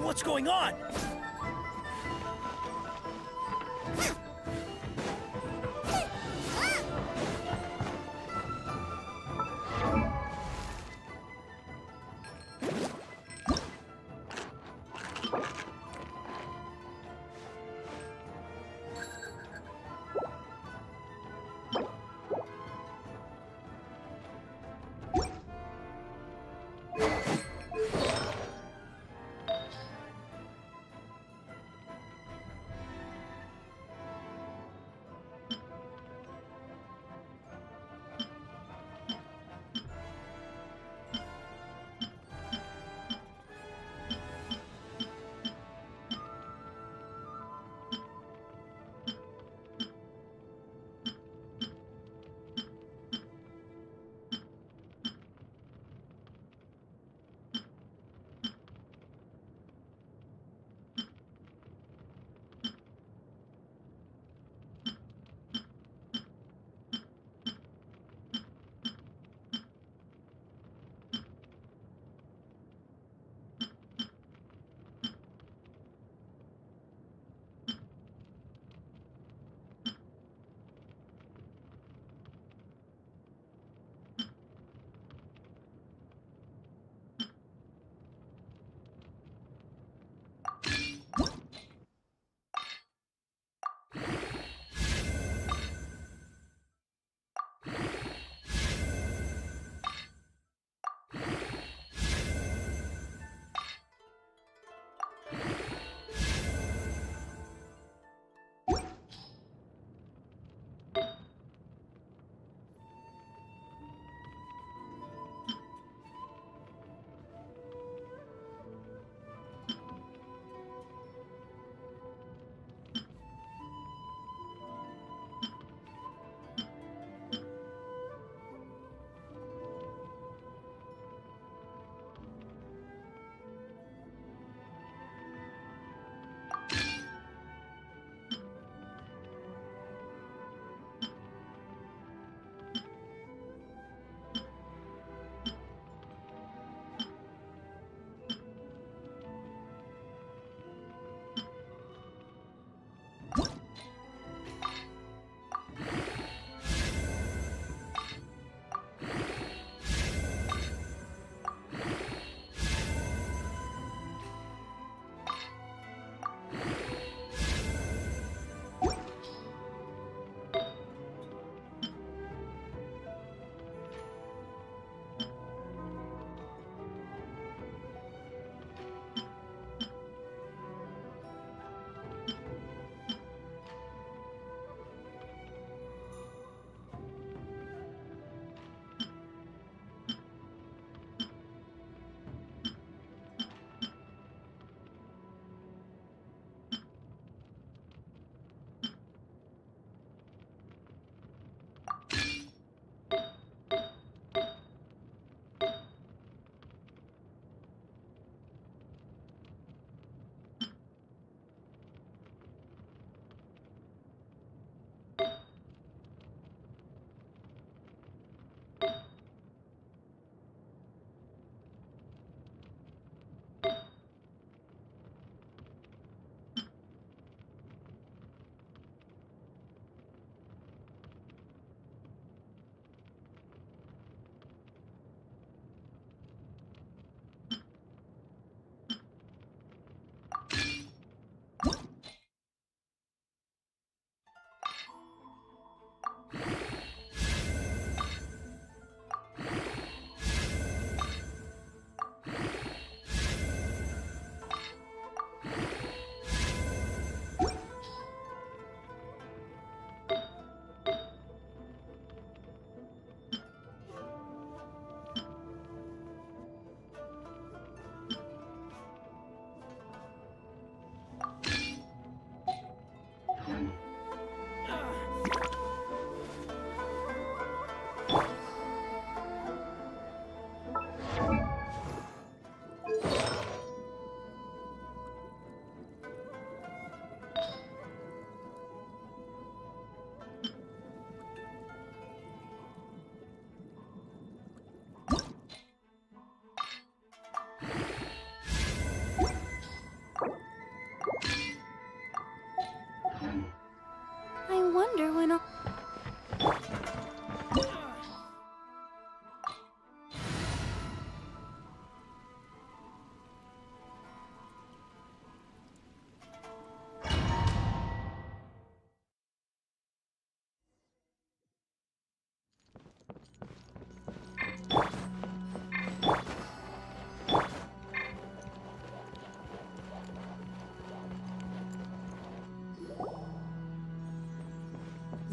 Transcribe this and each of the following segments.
What's going on?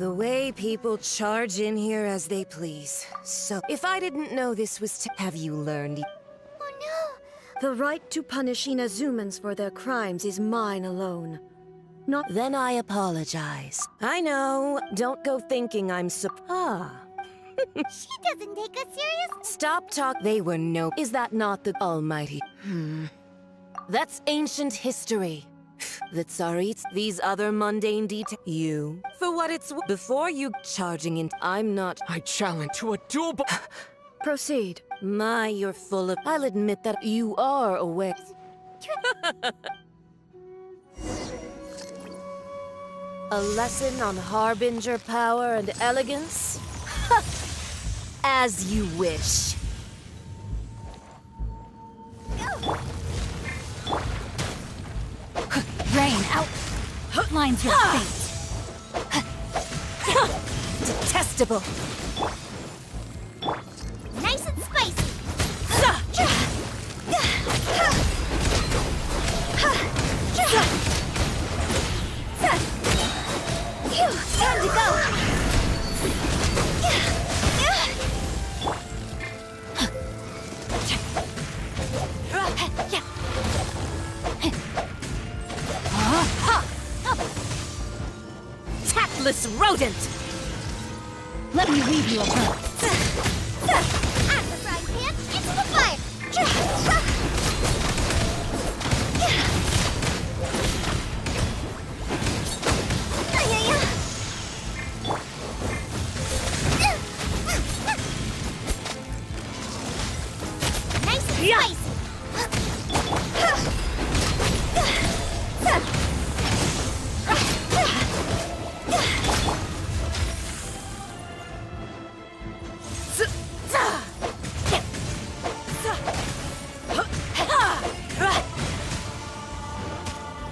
The way people charge in here as they please. So, if I didn't know this was have you learned? Oh no! The right to punish Inazumans for their crimes is mine alone. Not— Then I apologize. I know. Don't go thinking I'm She doesn't take us serious. Stop talk. They were no. Is that not the almighty? That's ancient history. The Tsarit's, these other mundane details. You. For what it's before you charging in. I'm not. I challenge to a duel. Proceed. My, you're full of. I'll admit that you are aware. A lesson on harbinger power and elegance? As you wish. Rain out. Line's your fate. Detestable. Nice and spicy. Time to go. Tactless rodent! Let me weave you a bow. Out of the frying pan, into the fire. Nice and spicy.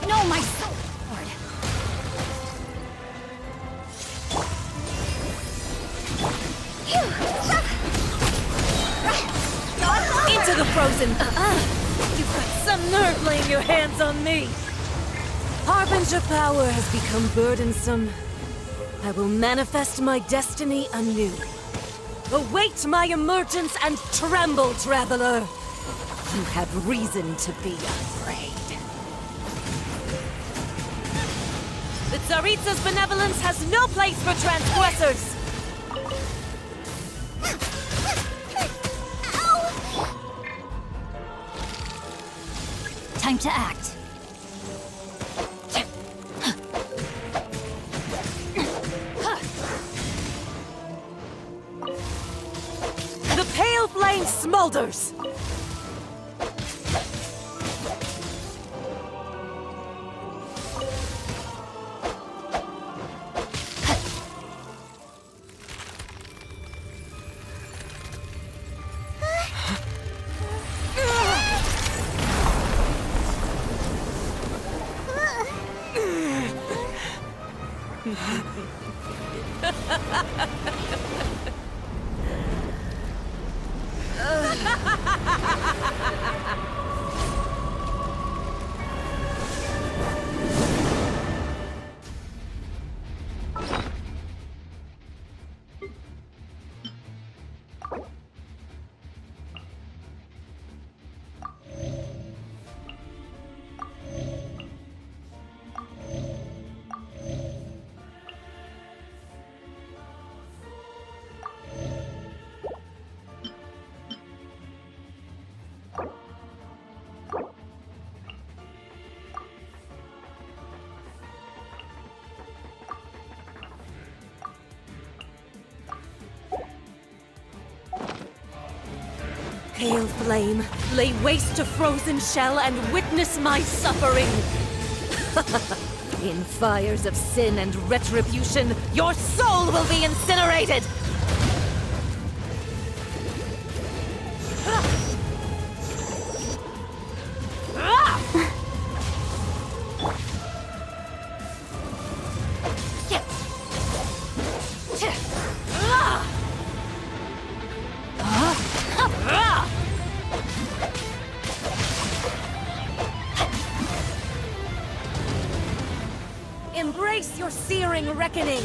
No, my sword. Into the frozen. You've got some nerve laying your hands on me. Harbinger power has become burdensome. I will manifest my destiny anew. Await my emergence and tremble, traveler. You have reason to be afraid. The Tsaritsa's benevolence has no place for transgressors. Time to act. The pale flame smolders! Pale flame, lay waste to frozen shell and witness my suffering. In fires of sin and retribution, your soul will be incinerated! Embrace your searing reckoning!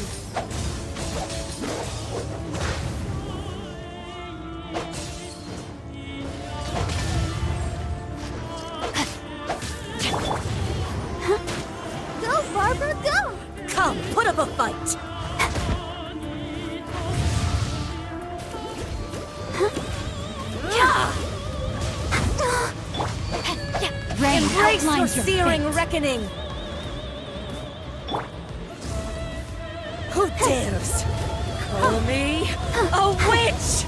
fight. Rain Embrace your outlines your searing fate. reckoning. Who dares call me a witch?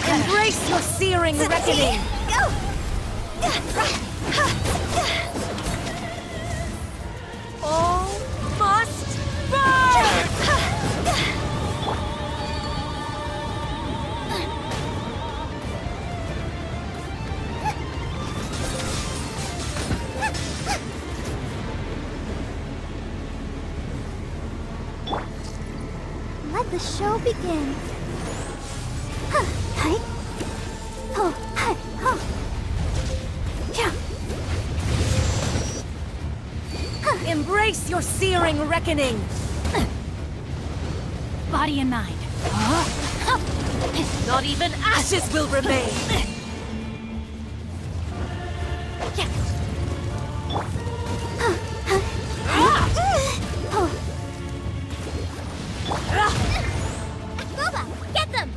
Embrace your searing reckoning. All must burn! Let the show begin. Hi. Oh, hi. Oh. Yeah. Embrace your searing reckoning. Body and mind. Not even ashes will remain. Boba, get them!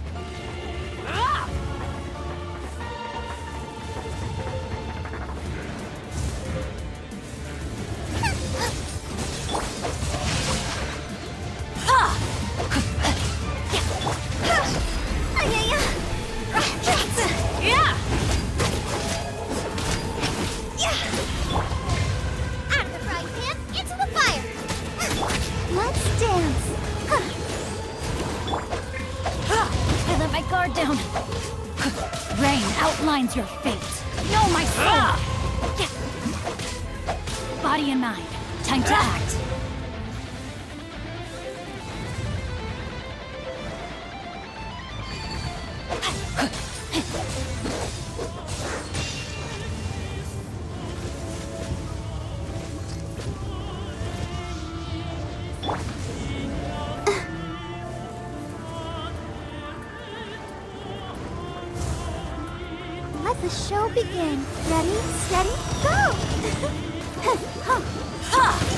Yeah! Out of the frying pan, into the fire! Let's dance! I let my guard down. Rain outlines your fate. Know my soul. Body and mind. Time to act. Let the show begin. Ready, steady, go!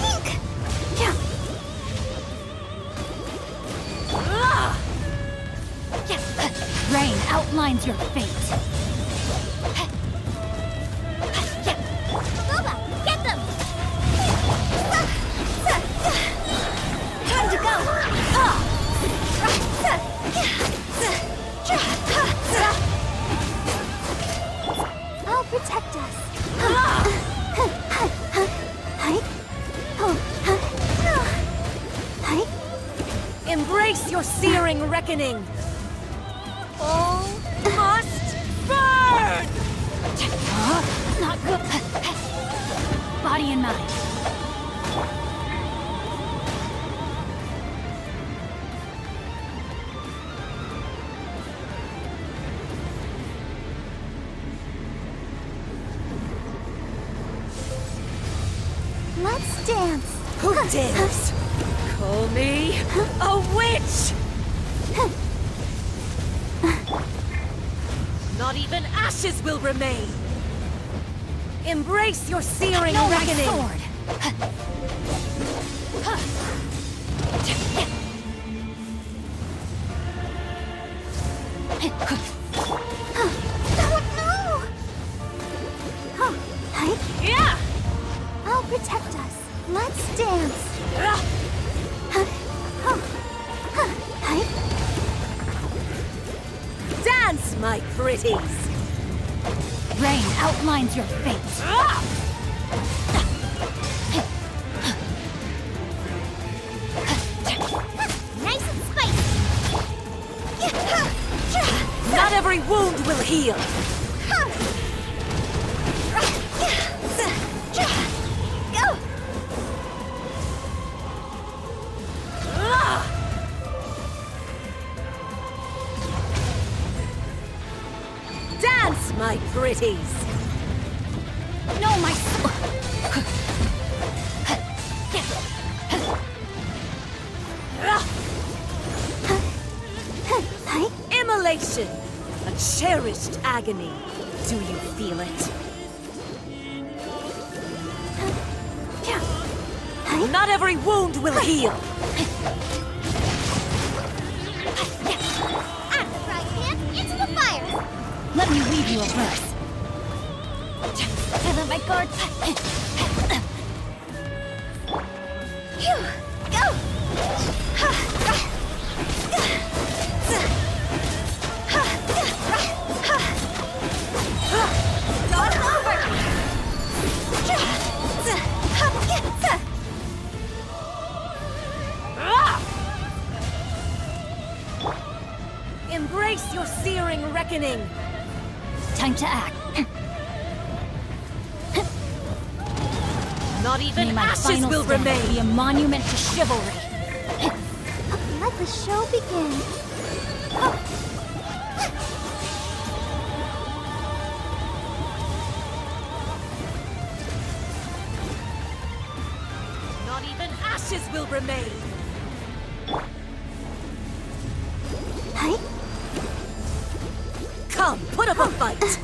Ink! Yeah. Rain outlines your fate. Boba, get them! Time to go! I'll protect us. Embrace your searing reckoning. All must burn! Not good. Body and mind. Let's dance. Who dares call me a witch? Not even ashes will remain. Embrace your searing Know my reckoning. sword. No! Oh, hi. Yeah! I'll protect us. Let's dance. Hi. Dance, my pretties. Rain outlines your fate. Nice and spicy. Not every wound will heal. Go. Dance, my pretties. Know my soul. Immolation! A cherished agony. Do you feel it? Not every wound will heal! Out of the frying pan, into the fire! Let me weave you a verse. Let my guard. Phew! Go! It's over! Embrace your searing reckoning! Time to act. Not even May my ashes final will stand remain! be a monument to chivalry. Let the show begin. Not even ashes will remain! Come, put up a fight!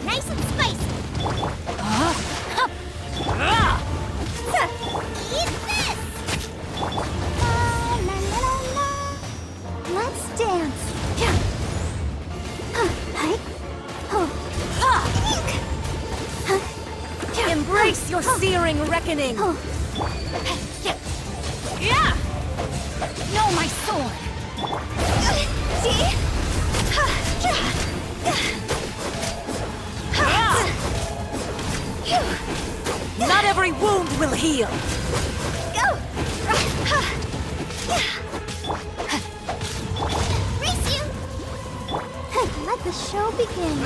Nice and spicy! Eat this! La, la, la, la. Let's dance! Embrace your searing reckoning! Yeah! No, my sword! See? Not every wound will heal! Go! Race you! Let the show begin.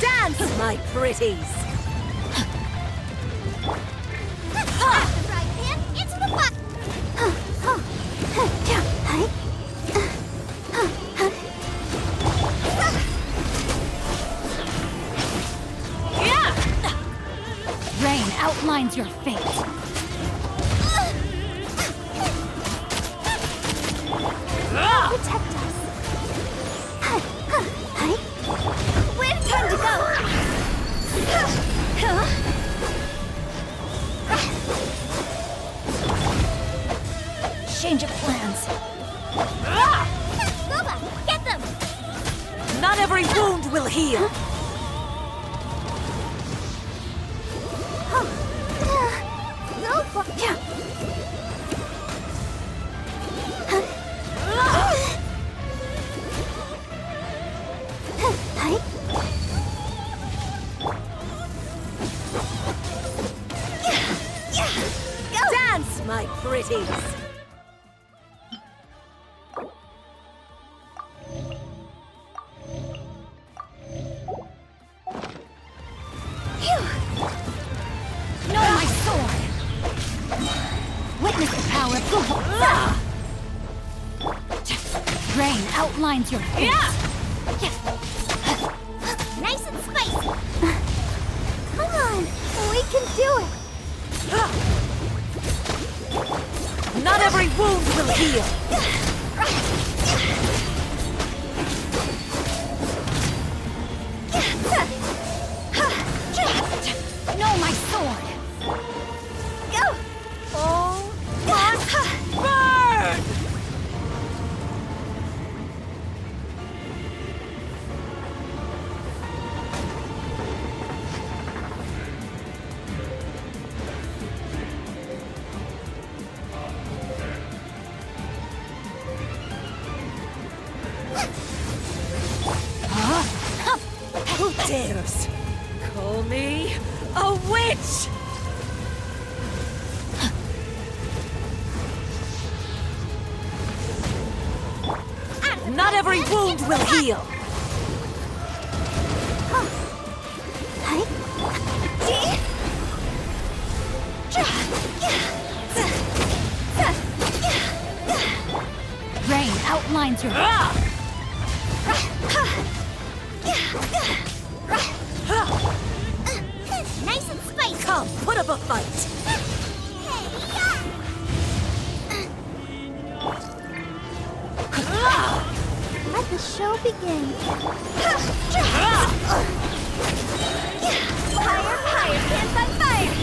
Dance, my pretties! Out the frying pan, into the pot! Rain outlines your fate. Protect us. Where's time to go? Change of plans. Boba, get them! Not every wound will heal! Go for Dance, my pretties! No, my sword! Witness the power of Rain outlines your fate. nice and spicy. Come on, we can do it. Not every wound will heal! No, my sword! Go! Oh, burn! Who dares call me a witch? Out of Not every wound will heal. Rain outlines your... Nice and spicy. Come, put up a fight. Let the show begin. Fire, fire, hands on fire.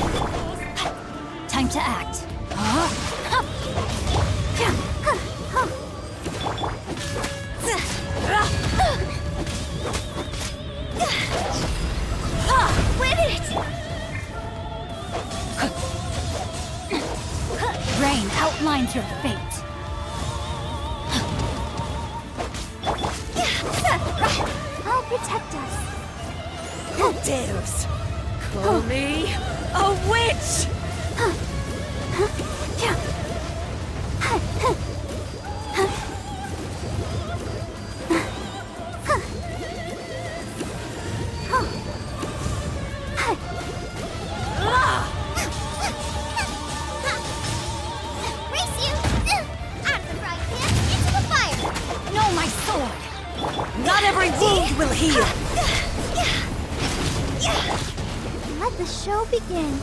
Time to act. Win it! Rain outlines your fate. I'll protect us. Who dares call me a witch? Race you! Out of the frying pan, into the fire! No, my sword! Not every wound will heal. Let the show begin.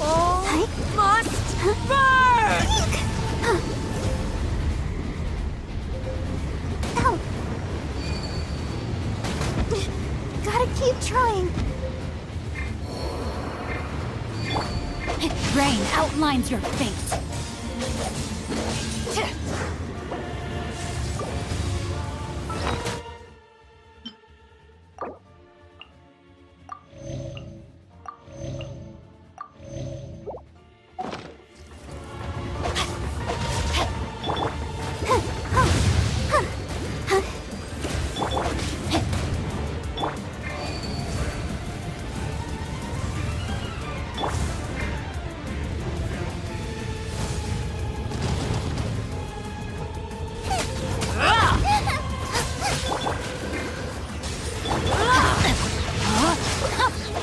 All must burn! Ow. Gotta keep trying. Rain outlines your fate.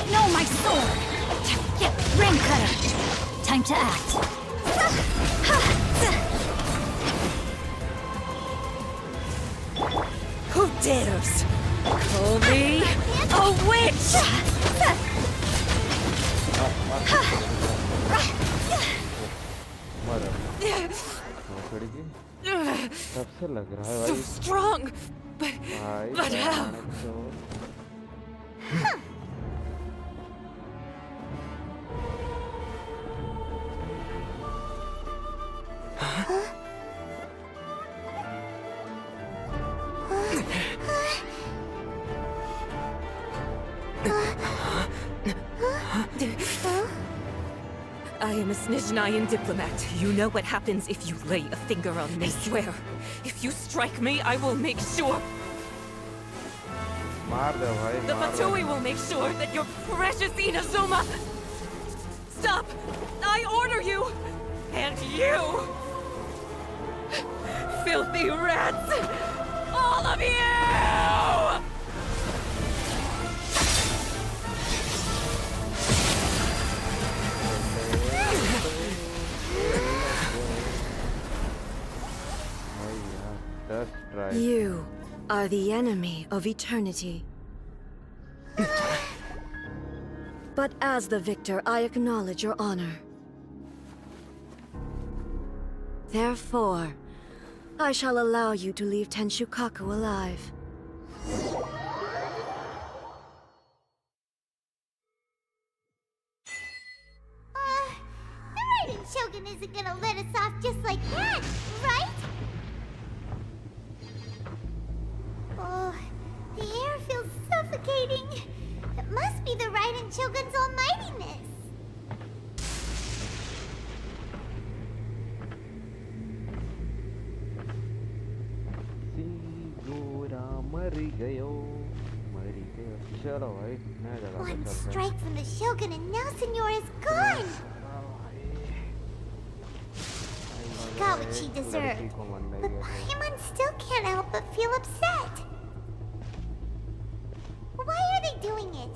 No, my sword! Rain cutter! Time to act. Who dares call me a witch? कब से लग रहा है So भाई strong, but how? I am a Snezhnayan diplomat. You know what happens if you lay a finger on me. I swear, if you strike me, I will make sure. मार दे भाई The मार दे Fatui will make sure that your precious Inazuma... Stop! I order you! And you! Filthy rats! All of you! भाई यार दस try You are the enemy of eternity. But as the victor, I acknowledge your honor. Therefore, I shall allow you to leave Tenshukaku alive. The Raiden Shogun isn't gonna let us off just like that, right? Oh, the air feels suffocating. It must be the Raiden Shogun's almightiness. गोरा मरी गयो चलो भाई नया जगह पे One चलते हैं strike from the Shogun and now Senor is gone. भाई got what she deserved. But Paimon still can't help but feel upset. Why are they doing it?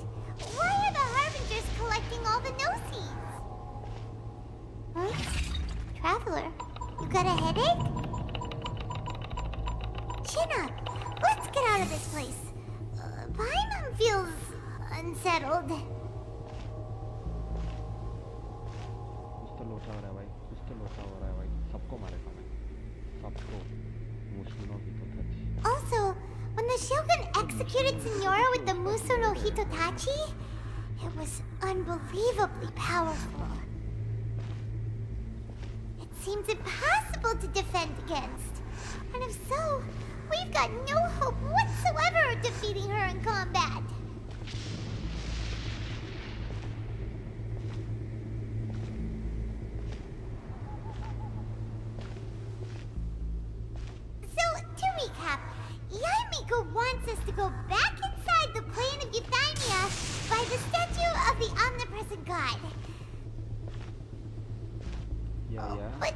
Why are the Harbingers collecting all the no-seeds? Huh? Traveler, you got a headache? Chin up. Let's get out of this place. Paimon feels unsettled. कुछ तो लोटा हो रहा है भाई, कुछ तो लोटा हो रहा है भाई, सबको मारेगा मैं, सबको मुश्किलों की तो था। Also, when the Shogun executed Signora with the Muso no Hitotachi, it was unbelievably powerful. It seems impossible to defend against. And if so, we've got no hope whatsoever of defeating her in combat. So, to recap, Yaimiko wants us to go back inside the plane of Euthymia by the statue of the omnipresent god. Yeah. But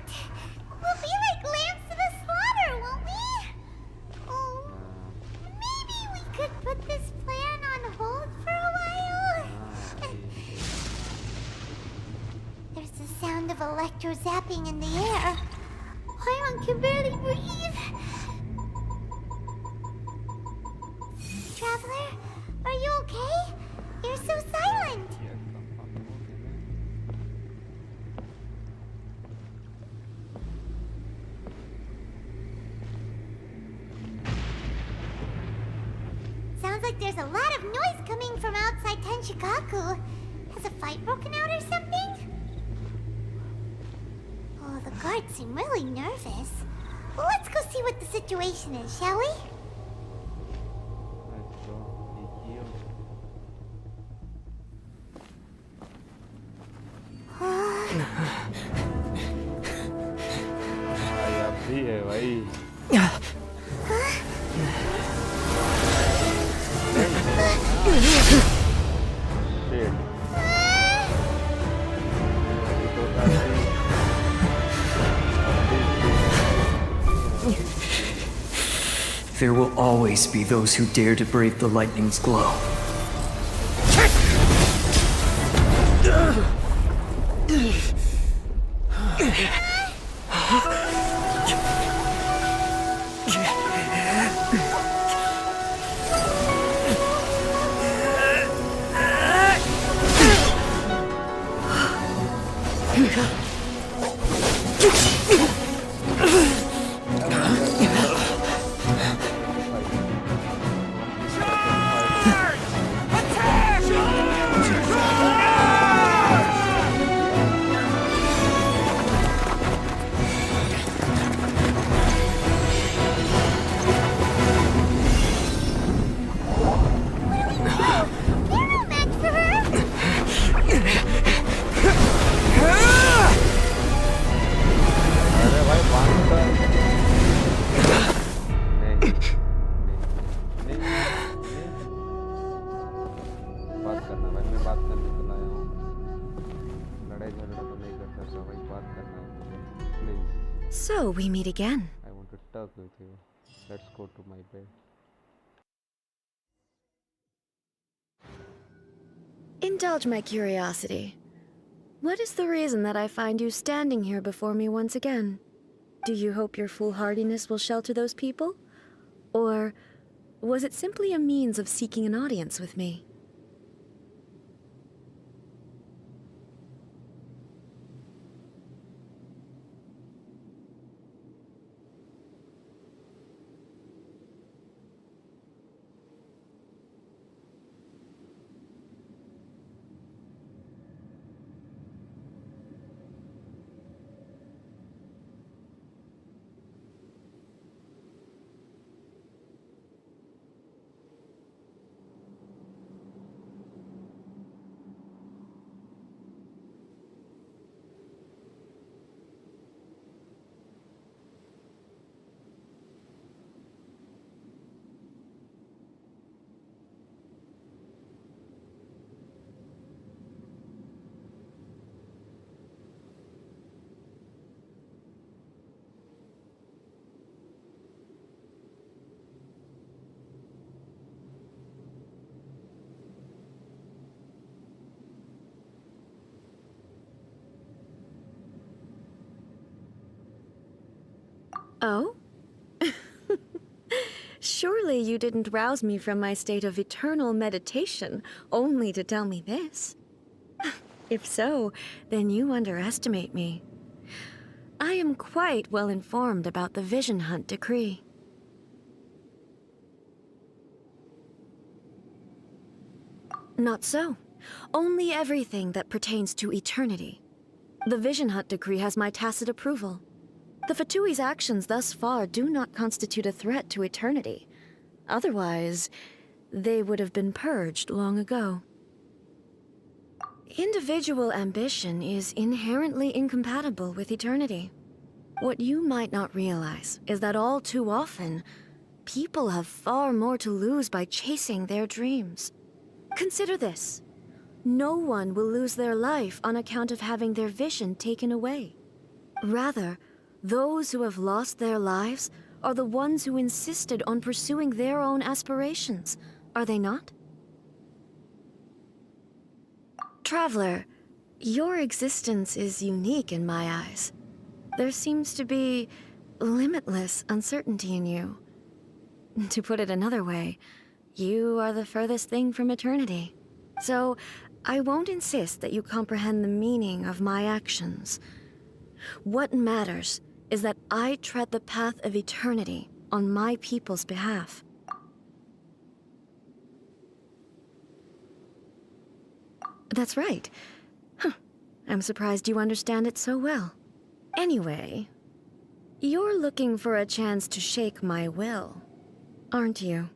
we'll be like lambs to the slaughter, won't we? Oh, maybe we could put this plan on hold for a while? There's the sound of electro-zapping in the air. Paimon can barely breathe. Traveler, are you okay? You're so silent. Yes, I'm okay, man. Sounds like there's a lot of noise coming from outside Tenshikaku. Has a fight broken out or something? Oh, the guards seem really nervous. Well, let's go see what the situation is, shall we? Let's go. Ikio. भाई अब भी है भाई। Shit. There will always be those who dare to brave the lightning's glow. So, we meet again. I want to talk with you. Let's go to my bed. Indulge my curiosity. What is the reason that I find you standing here before me once again? Do you hope your foolhardiness will shelter those people? Or was it simply a means of seeking an audience with me? Oh? Surely you didn't rouse me from my state of eternal meditation only to tell me this. If so, then you underestimate me. I am quite well informed about the Vision Hunt decree. Not so. Only everything that pertains to eternity. The Vision Hunt decree has my tacit approval. The Fatui's actions thus far do not constitute a threat to eternity. Otherwise, they would have been purged long ago. Individual ambition is inherently incompatible with eternity. What you might not realize is that all too often, people have far more to lose by chasing their dreams. Consider this. No one will lose their life on account of having their vision taken away. Rather, those who have lost their lives are the ones who insisted on pursuing their own aspirations, are they not? Traveler, your existence is unique in my eyes. There seems to be limitless uncertainty in you. To put it another way, you are the furthest thing from eternity. So, I won't insist that you comprehend the meaning of my actions. What matters is that I tread the path of eternity on my people's behalf. That's right. Huh. I'm surprised you understand it so well. Anyway, you're looking for a chance to shake my will, aren't you?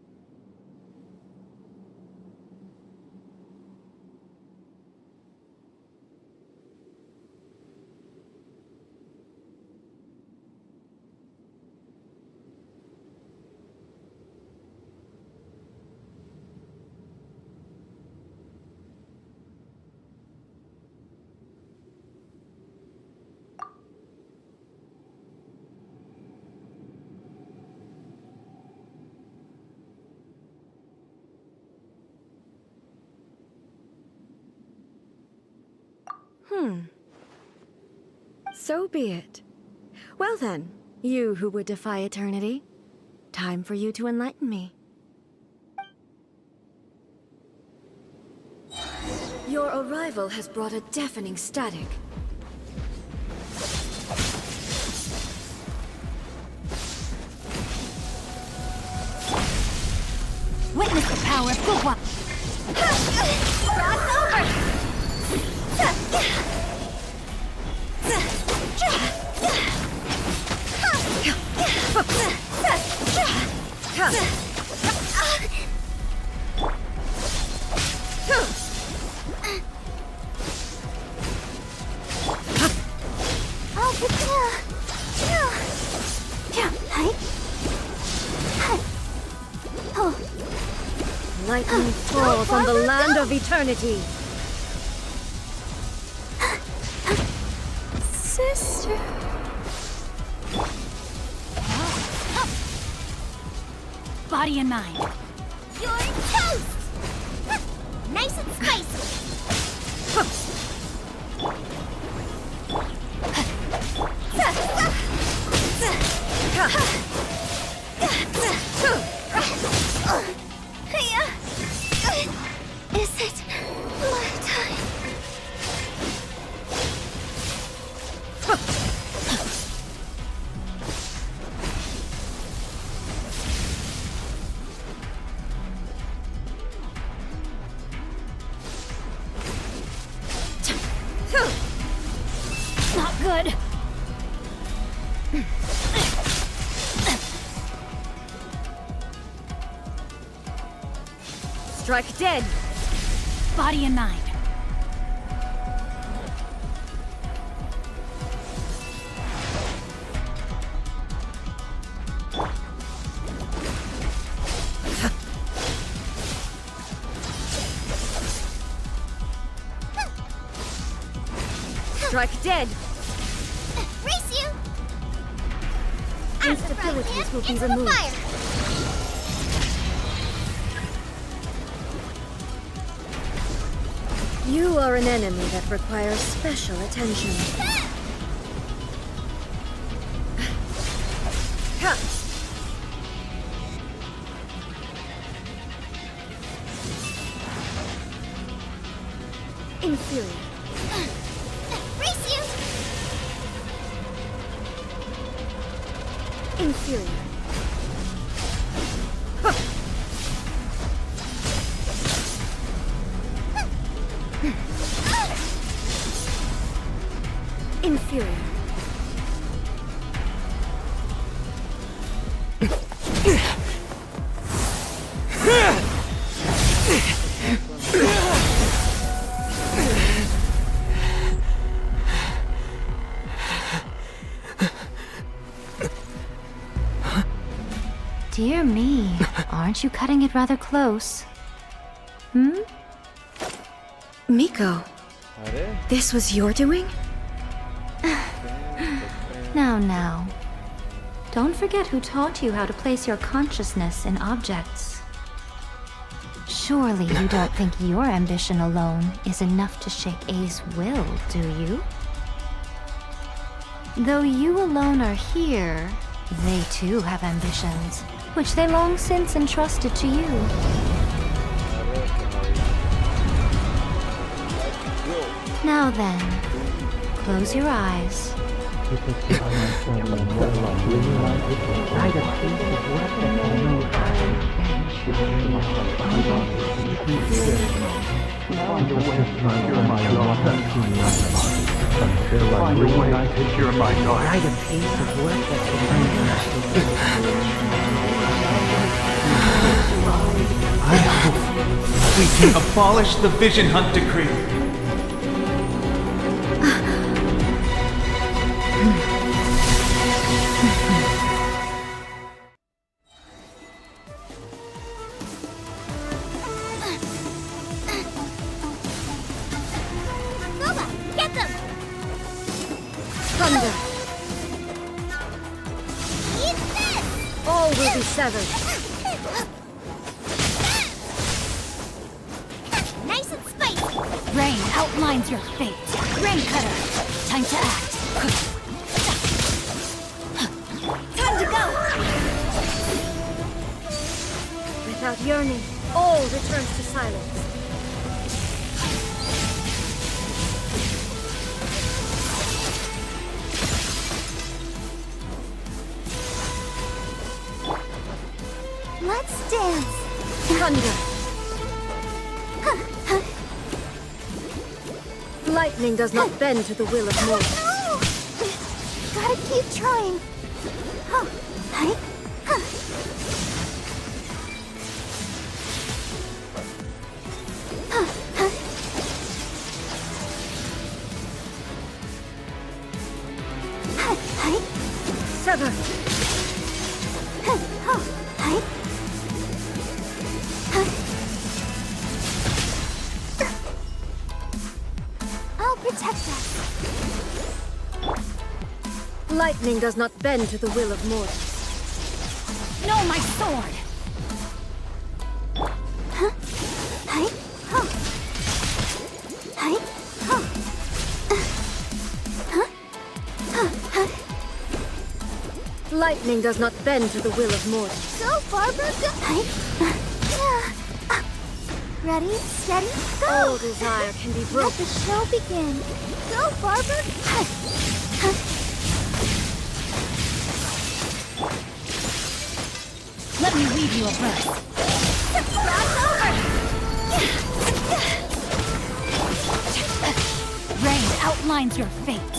So be it. Well then, you who would defy eternity, time for you to enlighten me. Your arrival has brought a deafening static. Witness the power of Teyvat! Cross over! Lightning falls on the land of eternity. Sister. Body and mind. You're toast! Nice and spicy! Is it my time? Not good. Strike dead. Body and mind. Strike dead. Race you! Instabilities will be into the removed. fire! You are an enemy that requires special attention. Inferior. Race you! Inferior. Inferior. Dear me, aren't you cutting it rather close? Hmm? Miko, अरे this was your doing? Now. Don't forget who taught you how to place your consciousness in objects. Surely you don't think your ambition alone is enough to shake A's will, do you? Though you alone are here, they too have ambitions, which they long since entrusted to you. Now then, close your eyes. We can abolish the Vision Hunt Decree. Nova, get them! Thunder. Eat this! All will be severed. Nice and spicy! Rain outlines your fate. Rain Cutter, time to act. Time to go! Without yearning, all returns to silence. Let's dance! Thunder. Lightning does not bend to the will of mortals. No! Gotta keep trying. Huh. Hi. Huh. Huh. Huh. Hi. Hi. Sever. Huh. Huh. Hi. I'll protect us. Lightning does not bend to the will of mortals. No, my sword! Huh? Hi. Huh. Hi. Huh. Huh? Huh. Huh. Lightning does not bend to the will of mortals. Go, Barbara, go! Hi. Ready, steady, go! All desire can be Let broken. the show begin. Go, Barbara! Hi. Huh. Let me weave you a breath. Rain outlines your fate.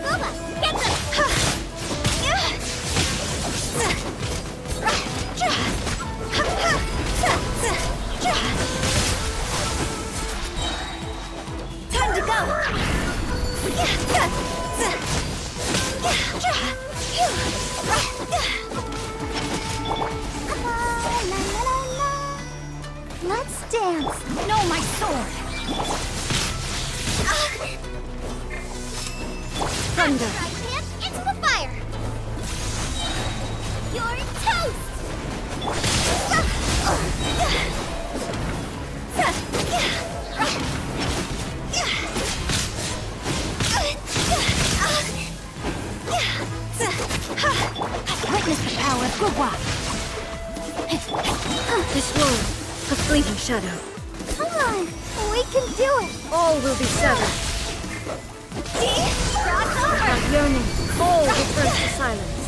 Nova, get them! Time to go! Let's dance! No, my sword! Thunder. Right hand into the fire! You're toast! Witness the power of Gugwa! This world, a fleeting shadow. Come on! on! We can do it! All will be severed. Cross over! Without yearning, all returns to silence.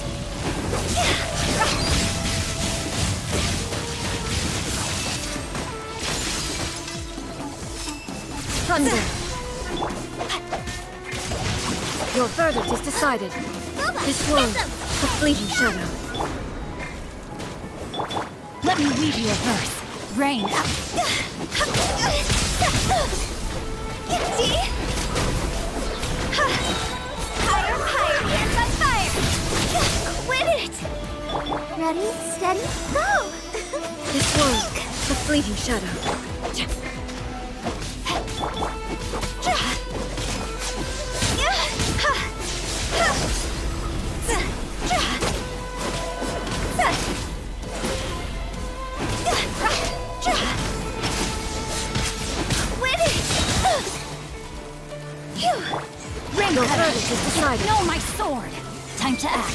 Thunder! Your verdict is decided. This world, a fleeting shadow. Let me read you a verse. Rain. Higher, higher, hands on fire! Win it! Ready, steady, go! This world, a fleeting shadow. Rain Your cutter. verdict is decided. No, my sword. Time to act.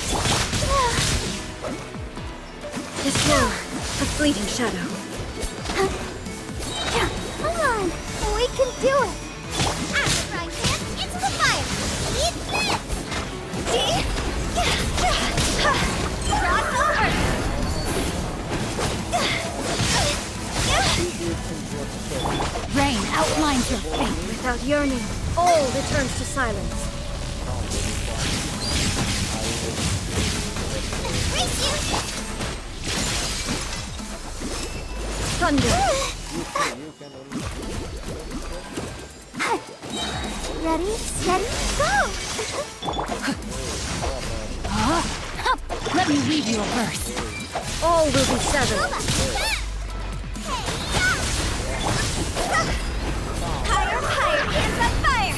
This world, a fleeting shadow. Come on, we can do it! Axe right hand into the fire! Eat this! Cross over! Rain outlines your fate. Without yearning, all returns to silence. Race you! Thunder! Ready, steady, go! Let me read you a verse. All will be severed. Higher, higher, hands on fire!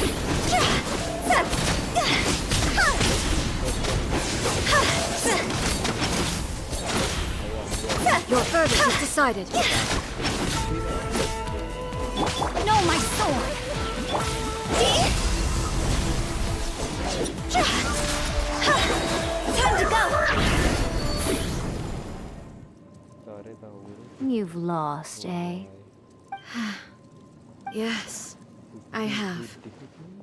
Your verdict is decided. No, my sword. Time to go! You've lost, eh? Yes, I have.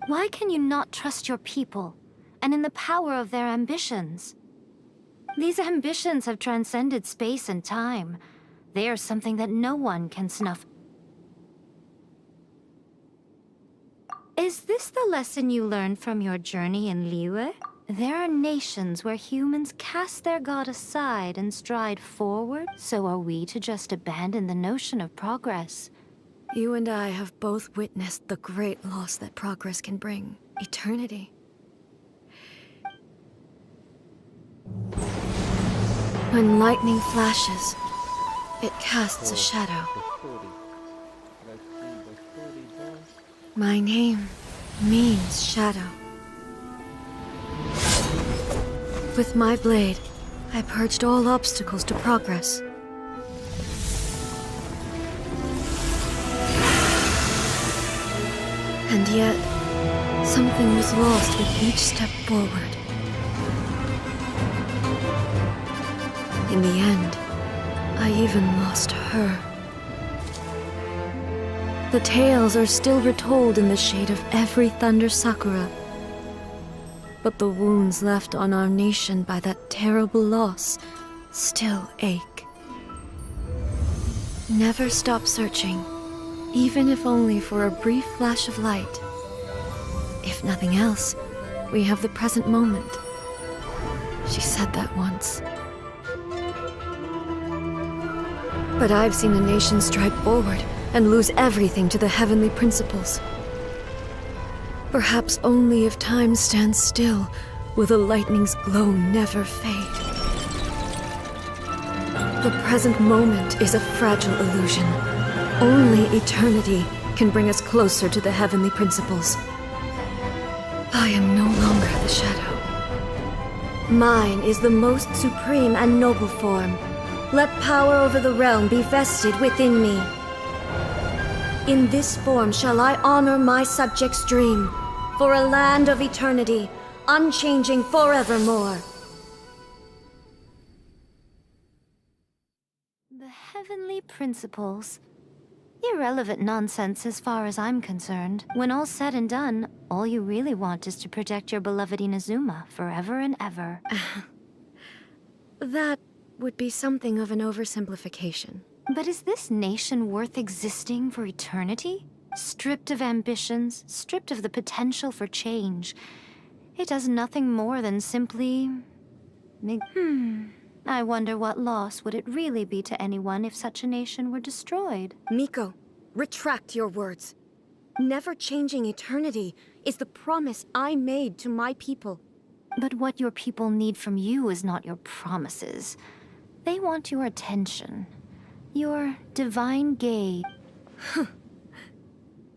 Why can you not trust your people, and in the power of their ambitions? These ambitions have transcended space and time. They are something that no one can snuff. Is this the lesson you learned from your journey in Liyue? There are nations where humans cast their god aside and stride forward, so are we to just abandon the notion of progress? You and I have both witnessed the great loss that progress can bring. Eternity. When lightning flashes, it casts a shadow. My name means shadow. With my blade, I purged all obstacles to progress. And yet, something was lost with each step forward. In the end, I even lost her. The tales are still retold in the shade of every Thunder Sakura. But the wounds left on our nation by that terrible loss still ache. Never stop searching, even if only for a brief flash of light. If nothing else, we have the present moment. She said that once. But I've seen a nation stride forward and lose everything to the heavenly principles. Perhaps only if time stands still will the lightning's glow never fade. The present moment is a fragile illusion. Only eternity can bring us closer to the heavenly principles. I am no longer the shadow. Mine is the most supreme and noble form. Let power over the realm be vested within me. In this form shall I honor my subjects' dream, for a land of eternity, unchanging forevermore. The heavenly principles. Irrelevant nonsense as far as I'm concerned. When all's said and done, all you really want is to protect your beloved INAZUMA forever and ever. That would be something of an oversimplification. But is this nation worth existing for eternity? Stripped of ambitions, stripped of the potential for change. It does nothing more than simply... I wonder what loss would it really be to anyone if such a nation were destroyed? Miko, retract your words. Never changing eternity is the promise I made to my people. But what your people need from you is not your promises. They want your attention. Your divine gaze.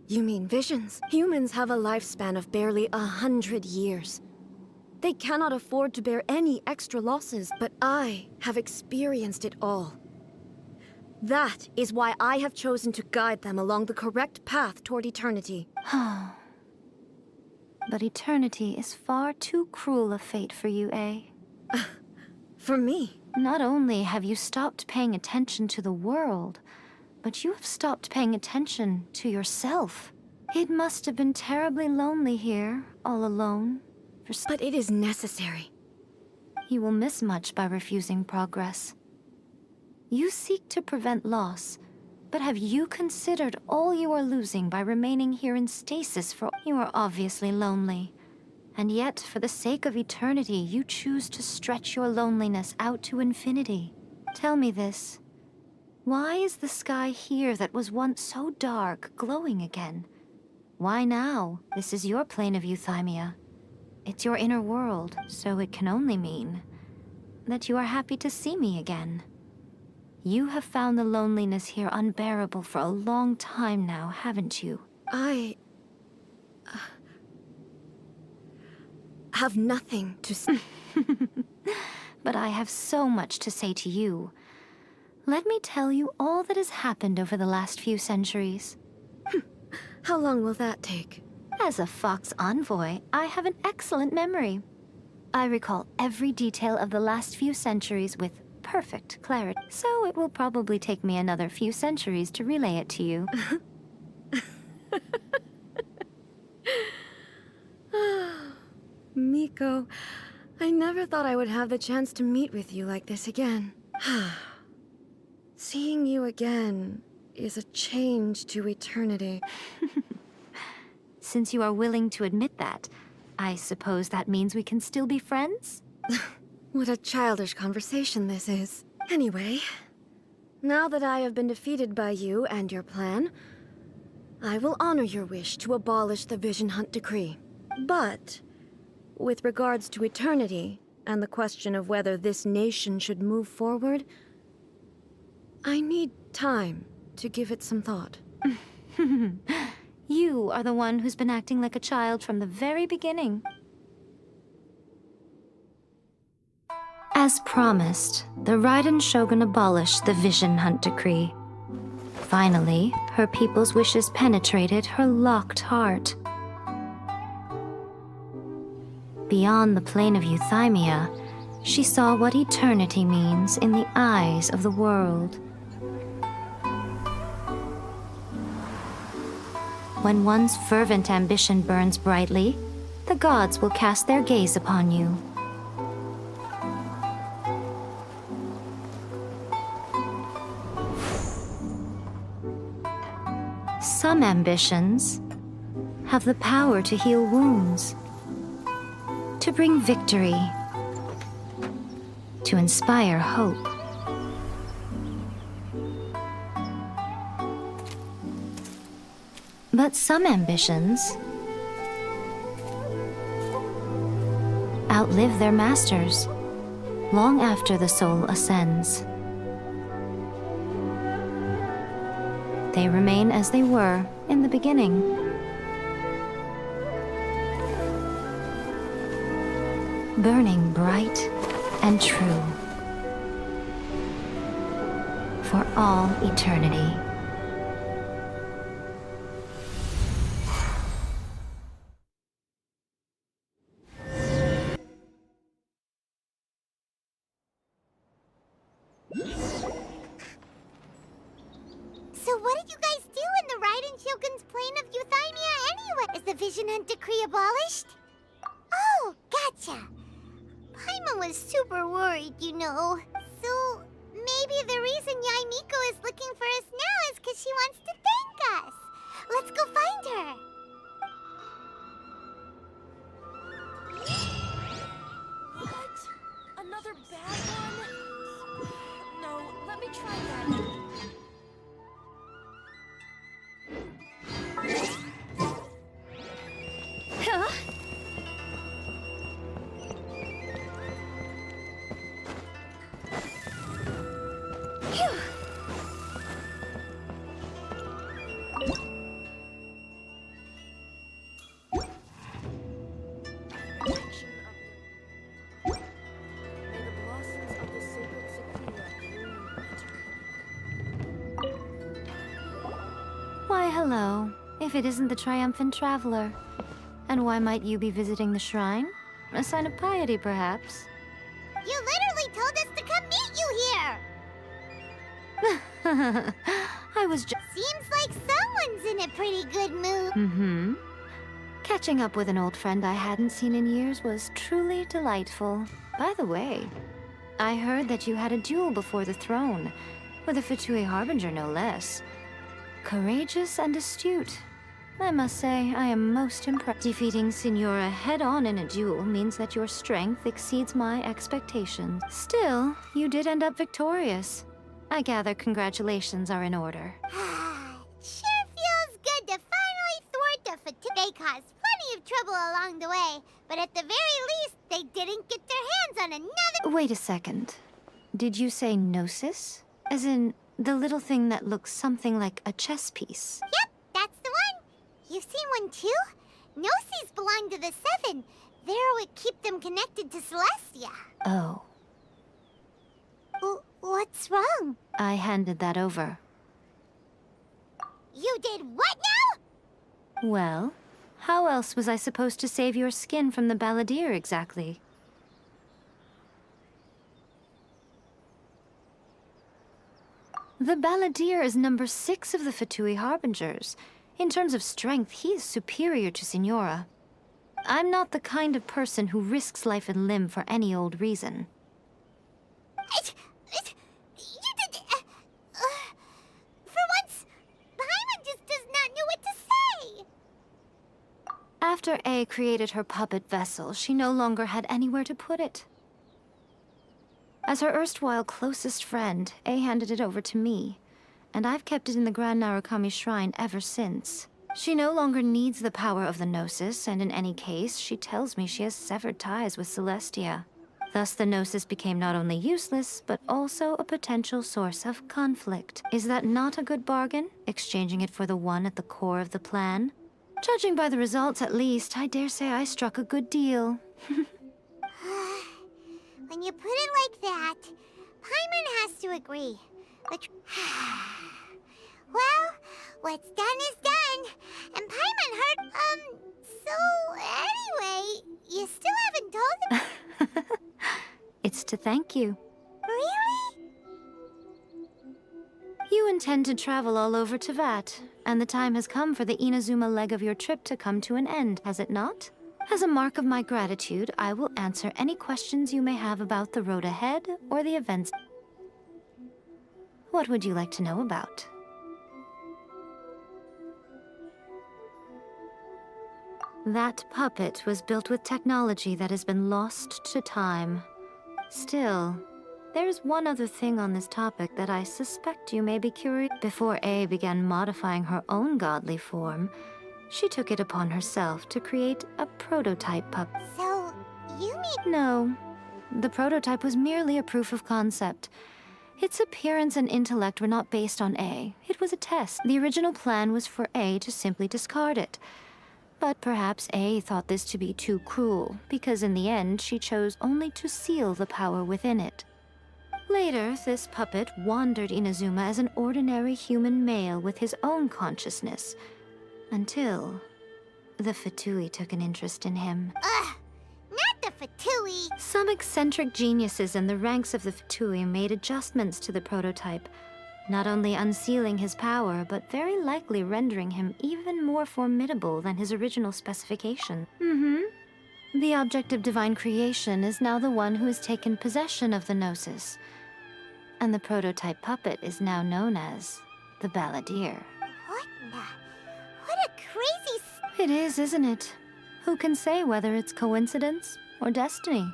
You mean visions? Humans have a lifespan of barely 100 years. They cannot afford to bear any extra losses, but I have experienced it all. That is why I have chosen to guide them along the correct path toward eternity. But eternity is far too cruel a fate for you, eh? For me? Not only have you stopped paying attention to the world, but you have stopped paying attention to yourself. It must have been terribly lonely here, all alone. But it is necessary. You will miss much by refusing progress. You seek to prevent loss, but have you considered all you are losing by remaining here in stasis for... You are obviously lonely. And yet, for the sake of eternity, you choose to stretch your loneliness out to infinity. Tell me this. Why is the sky here that was once so dark glowing again? Why now? This is your plane of euthymia. It's your inner world, so it can only mean that you are happy to see me again. You have found the loneliness here unbearable for a long time now, haven't you? I... have nothing to say. But I have so much to say to you. Let me tell you all that has happened over the last few centuries. How long will that take? As a Fox envoy, I have an excellent memory. I recall every detail of the last few centuries with perfect clarity, so it will probably take me another few centuries to relay it to you. Miko, I never thought I would have the chance to meet with you like this again. Seeing you again is a change to eternity. Since you are willing to admit that, I suppose that means we can still be friends? What a childish conversation this is. Anyway, now that I have been defeated by you and your plan, I will honor your wish to abolish the Vision Hunt Decree. But, with regards to eternity, and the question of whether this nation should move forward, I need time to give it some thought. You are the one who's been acting like a child from the very beginning. As promised, the Raiden Shogun abolished the Vision Hunt Decree. Finally, her people's wishes penetrated her locked heart. Beyond the plane of euthymia, she saw what eternity means in the eyes of the world. When one's fervent ambition burns brightly, the gods will cast their gaze upon you. Some ambitions have the power to heal wounds, to bring victory, to inspire hope. But some ambitions outlive their masters long after the soul ascends. They remain as they were in the beginning. Burning bright and true for all eternity. So what did you guys do? vision hunt decree abolished? Oh, gotcha. Paimon was super worried, you know. So, maybe the reason Yaimiko is looking for us now is because she wants to thank us. Let's go find her. What? Another bad one? No, let me try that. Huh? Phew. Protection of May the blossoms of the sacred Sakura bloom eternally. Why, hello. If it isn't the triumphant traveler. And why might you be visiting the shrine? A sign of piety, perhaps? You literally told us to come meet you here. I was just... Seems like someone's in a pretty good mood. Mm-hmm. Catching up with an old friend I hadn't seen in years was truly delightful. By the way, I heard that you had a duel before the throne, with a Fatui Harbinger no less. Courageous and astute. I must say, I am most impressed. Defeating Signora head-on in a duel means that your strength exceeds my expectations. Still, you did end up victorious. I gather congratulations are in order. Sure feels good to finally thwart the Fatui. They caused plenty of trouble along the way, but at the very least, they didn't get their hands on another. Wait a second. Did you say gnosis? As in, the little thing that looks something like a chess piece? Yep, that's the one. You've seen one too? Gnosis belong to the Seven. They're what keep them connected to Celestia. Oh, What's wrong? I handed that over. You did what now? Well, how else was I supposed to save your skin from the balladeer exactly? The balladeer is number 6 of the Fatui Harbingers. In terms of strength, he is superior to Signora. I'm not the kind of person who risks life and limb for any old reason. You did... for once, Paimon just does not know what to say. After A created her puppet vessel, she no longer had anywhere to put it. As her erstwhile closest friend, A handed it over to me, and I've kept it in the Grand Narukami Shrine ever since. She no longer needs the power of the Gnosis, and in any case, she tells me she has severed ties with Celestia. Thus, the Gnosis became not only useless, but also a potential source of conflict. Is that not a good bargain, exchanging it for the one at the core of the plan? Judging by the results, at least, I dare say I struck a good deal. When you put it like that, Paimon has to agree. But well, what's done is done. And Paimon heard, so anyway, you still haven't told him. It's to thank you. Really? You intend to travel all over Teyvat, and the time has come for the INAZUMA leg of your trip to come to an end, has it not? As a mark of my gratitude, I will answer any questions you may have about the road ahead or the events. What would you like to know about? That puppet was built with technology that has been lost to time. Still, there's one other thing on this topic that I suspect you may be curious. Before A began modifying her own godly form, she took it upon herself to create a prototype puppet. So, you mean... No, the prototype was merely a proof of concept. Its appearance and intellect were not based on A. It was a test. The original plan was for A to simply discard it. But perhaps A thought this to be too cruel, because in the end she chose only to seal the power within it. Later, this puppet wandered Inazuma as an ordinary human male with his own consciousness, until the Fatui took an interest in him. Ugh! Not the Fatui! Some eccentric geniuses in the ranks of the Fatui made adjustments to the prototype, not only unsealing his power, but very likely rendering him even more formidable than his original specification. The object of divine creation is now the one who has taken possession of the Gnosis, and the prototype puppet is now known as the Balladeer. What a crazy It is, isn't it? Who can say whether it's coincidence or destiny?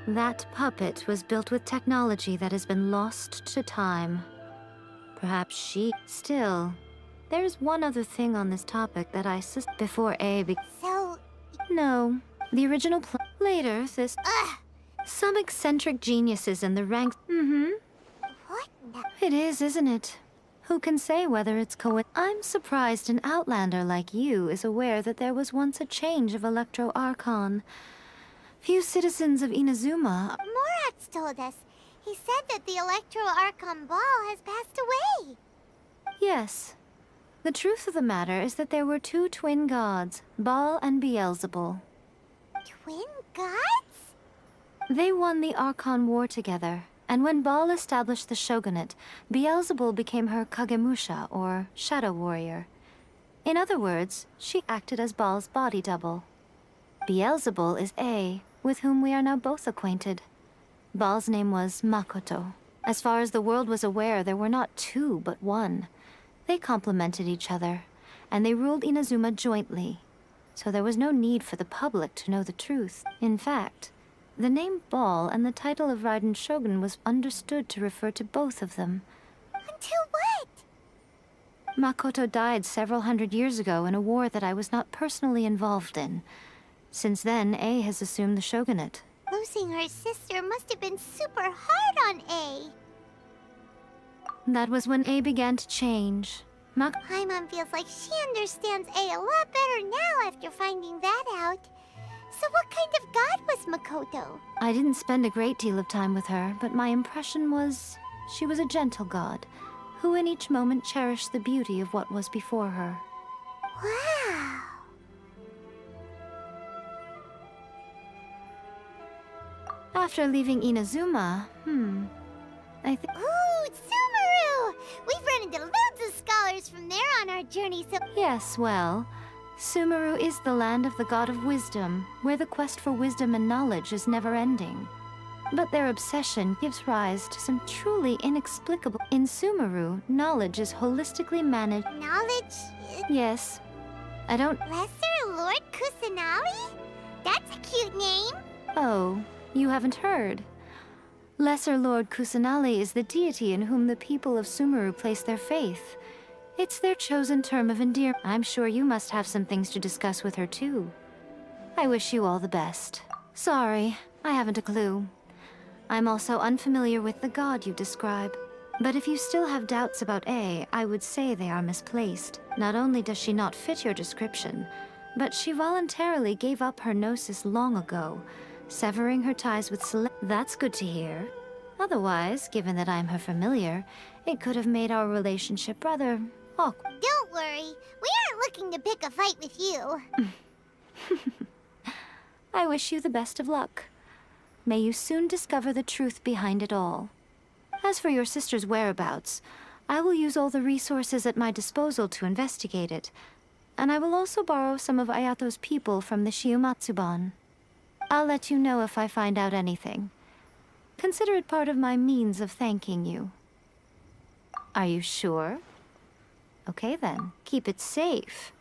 That puppet was built with technology that has been lost to time. Perhaps she... Still, there's one other thing on this topic that I before So... No, the original later, this... Some eccentric geniuses in the ranks... What the... It is, isn't it? Who can say whether it's I'm surprised an outlander like you is aware that there was once a change of Electro Archon. Few citizens of Inazuma... Morat's told us. He said that the Electro Archon Ball has passed away. Yes. The truth of the matter is that there were two twin gods, Baal and Beelzebul. Twin gods? They won the Archon War together, and when Baal established the shogunate, Beelzebul became her Kagemusha, or shadow warrior. In other words, she acted as Baal's body double. Beelzebul is A, with whom we are now both acquainted. Baal's name was Makoto. As far as the world was aware, there were not two, but one. They complemented each other, and they ruled Inazuma jointly, so there was no need for the public to know the truth. In fact, the name Baal and the title of Raiden Shogun was understood to refer to both of them. Until what? Makoto died several hundred years ago in a war that I was not personally involved in. Since then, A has assumed the shogunate. Losing her sister must have been super hard on A. That was when A began to change. Paimon feels like she understands A lot better now after finding that out. So what kind of god was Makoto? I didn't spend a great deal of time with her, but my impression was she was a gentle god, who in each moment cherished the beauty of what was before her. Wow. After leaving Inazuma, I think... Ooh, Sumeru! We've run into loads of scholars from there on our journey, so... Yes, well, Sumeru is the land of the god of wisdom, where the quest for wisdom and knowledge is never-ending. But their obsession gives rise to some truly inexplicable... In Sumeru, knowledge is holistically managed... Knowledge? Yes. I don't... Lesser Lord Kusanali? That's a cute name. Oh, you haven't heard. Lesser Lord Kusanali is the deity in whom the people of Sumeru place their faith. It's their chosen term of endearment. I'm sure you must have some things to discuss with her, too. I wish you all the best. Sorry, I haven't a clue. I'm also unfamiliar with the god you describe. But if you still have doubts about A, I would say they are misplaced. Not only does she not fit your description, but she voluntarily gave up her gnosis long ago, severing her ties with That's good to hear. Otherwise, given that I'm her familiar, it could have made our relationship rather awkward. Don't worry, we aren't looking to pick a fight with you. I wish you the best of luck. May you soon discover the truth behind it all. As for your sister's whereabouts, I will use all the resources at my disposal to investigate it, and I will also borrow some of Ayato's people from the Shiumatsuban. I'll let you know if I find out anything. Consider it part of my means of thanking you. Are you sure? Okay then, keep it safe.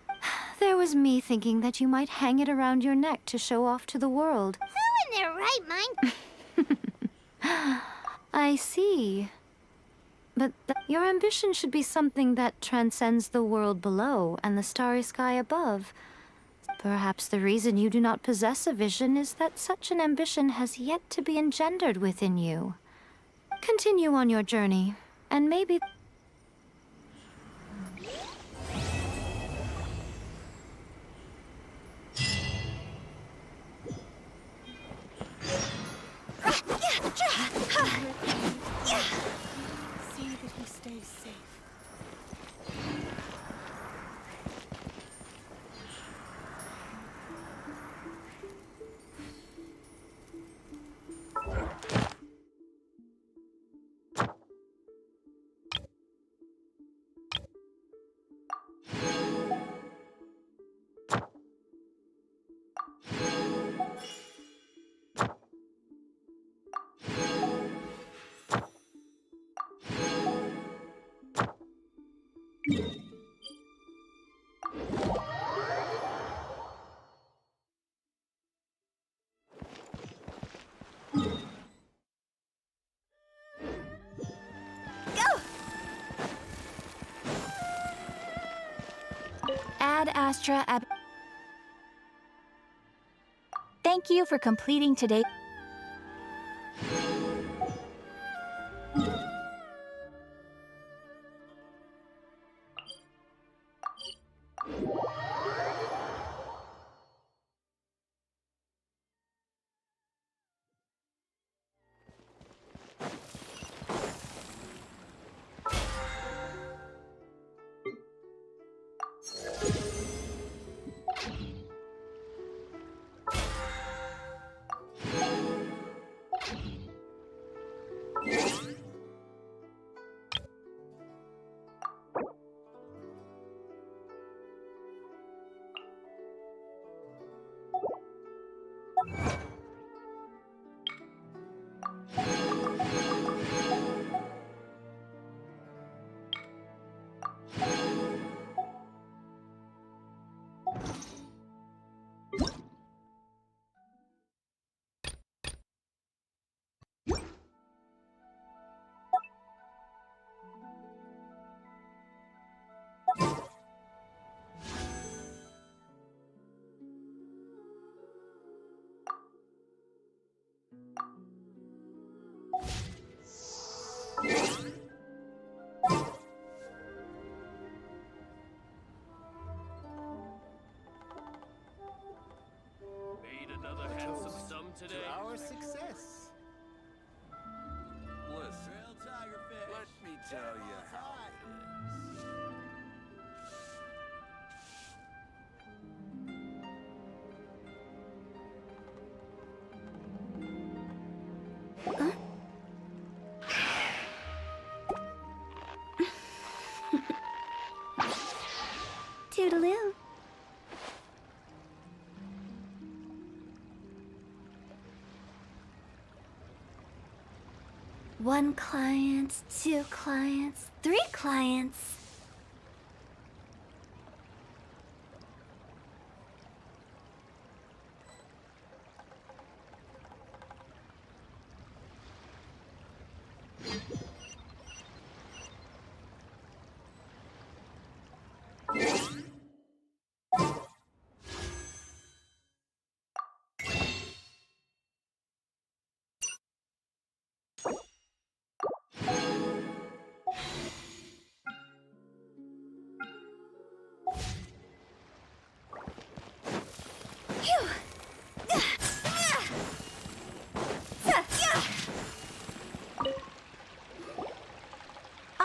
There was me thinking that you might hang it around your neck to show off to the world. Who in their right mind? I see. But your ambition should be something that transcends the world below and the starry sky above. Perhaps the reason you do not possess a vision is that such an ambition has yet to be engendered within you. Continue on your journey, and maybe... See that he stays safe. Ad Astra Ab. Thank you for completing today. Made another handsome sum today. To our success. Listen, let me tell you how it is. Toodaloo. One client, two clients, three clients.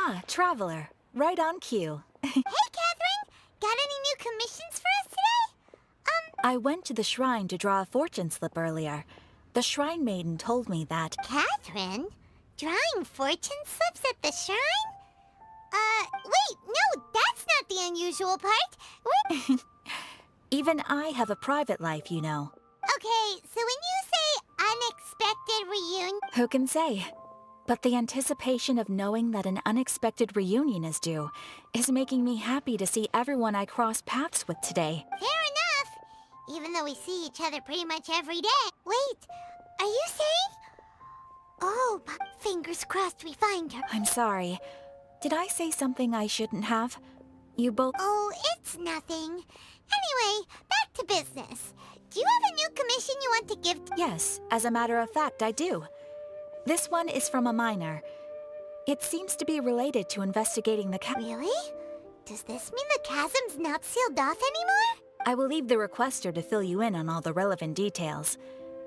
Ah, Traveler. Right on cue. Hey, Catherine! Got any new commissions for us today? I went to the shrine to draw a fortune slip earlier. The shrine maiden told me that... Catherine? Drawing fortune slips at the shrine? Wait, no, that's not the unusual part. Even I have a private life, you know. Okay, so when you say unexpected reunion... Who can say? But the anticipation of knowing that an unexpected reunion is due is making me happy to see everyone I cross paths with today. Fair enough. Even though we see each other pretty much every day. Wait, are you saying... Oh, fingers crossed we find her. I'm sorry. Did I say something I shouldn't have? You both... Oh, it's nothing. Anyway, back to business. Do you have a new commission you want to give to... Yes, as a matter of fact, I do. This one is from a miner. It seems to be related to investigating the Really? Does this mean the chasm's not sealed off anymore? I will leave the requester to fill you in on all the relevant details.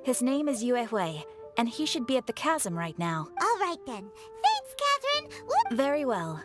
His name is Yue Hui, and he should be at the chasm right now. All right then. Thanks, Catherine. Whoop. Very well.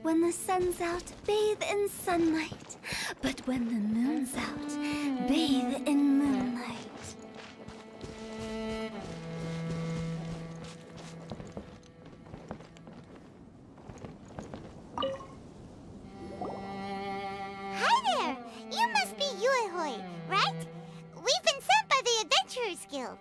When the sun's out, bathe in sunlight. But when the moon's out, bathe in moonlight. Hi there! You must be Yuehoi, right? We've been sent by the Adventurers Guild.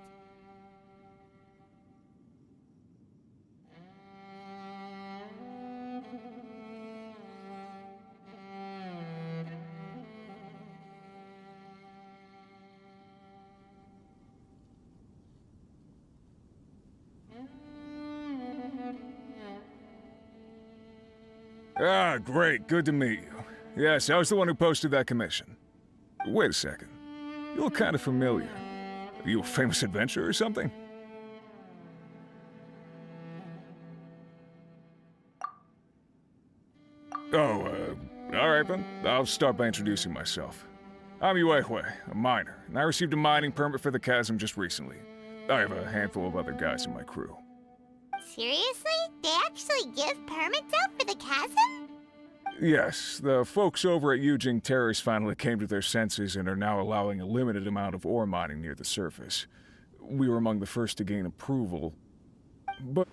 Ah, great. Good to meet you. Yes, I was the one who posted that commission. Wait a second. You look kind of familiar. Are you a famous adventurer or something? Oh, alright then. I'll start by introducing myself. I'm Yuehue, a miner, and I received a mining permit for the chasm just recently. I have a handful of other guys in my crew. Seriously? They actually give permits out for the chasm? Yes, the folks over at Yujing Terrace finally came to their senses and are now allowing a limited amount of ore mining near the surface. We were among the first to gain approval, but...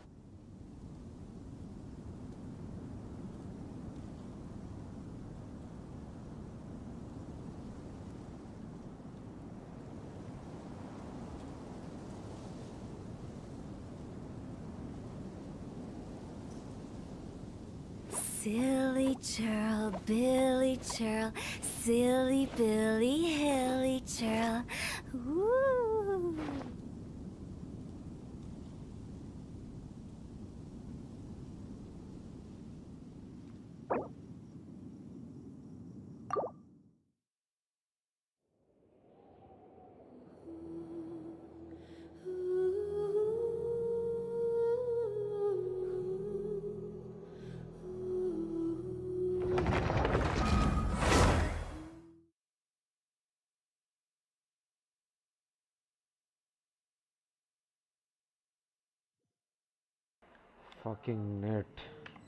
Silly churl, Billy churl, silly Billy, hilly churl. Ooh. Fucking net.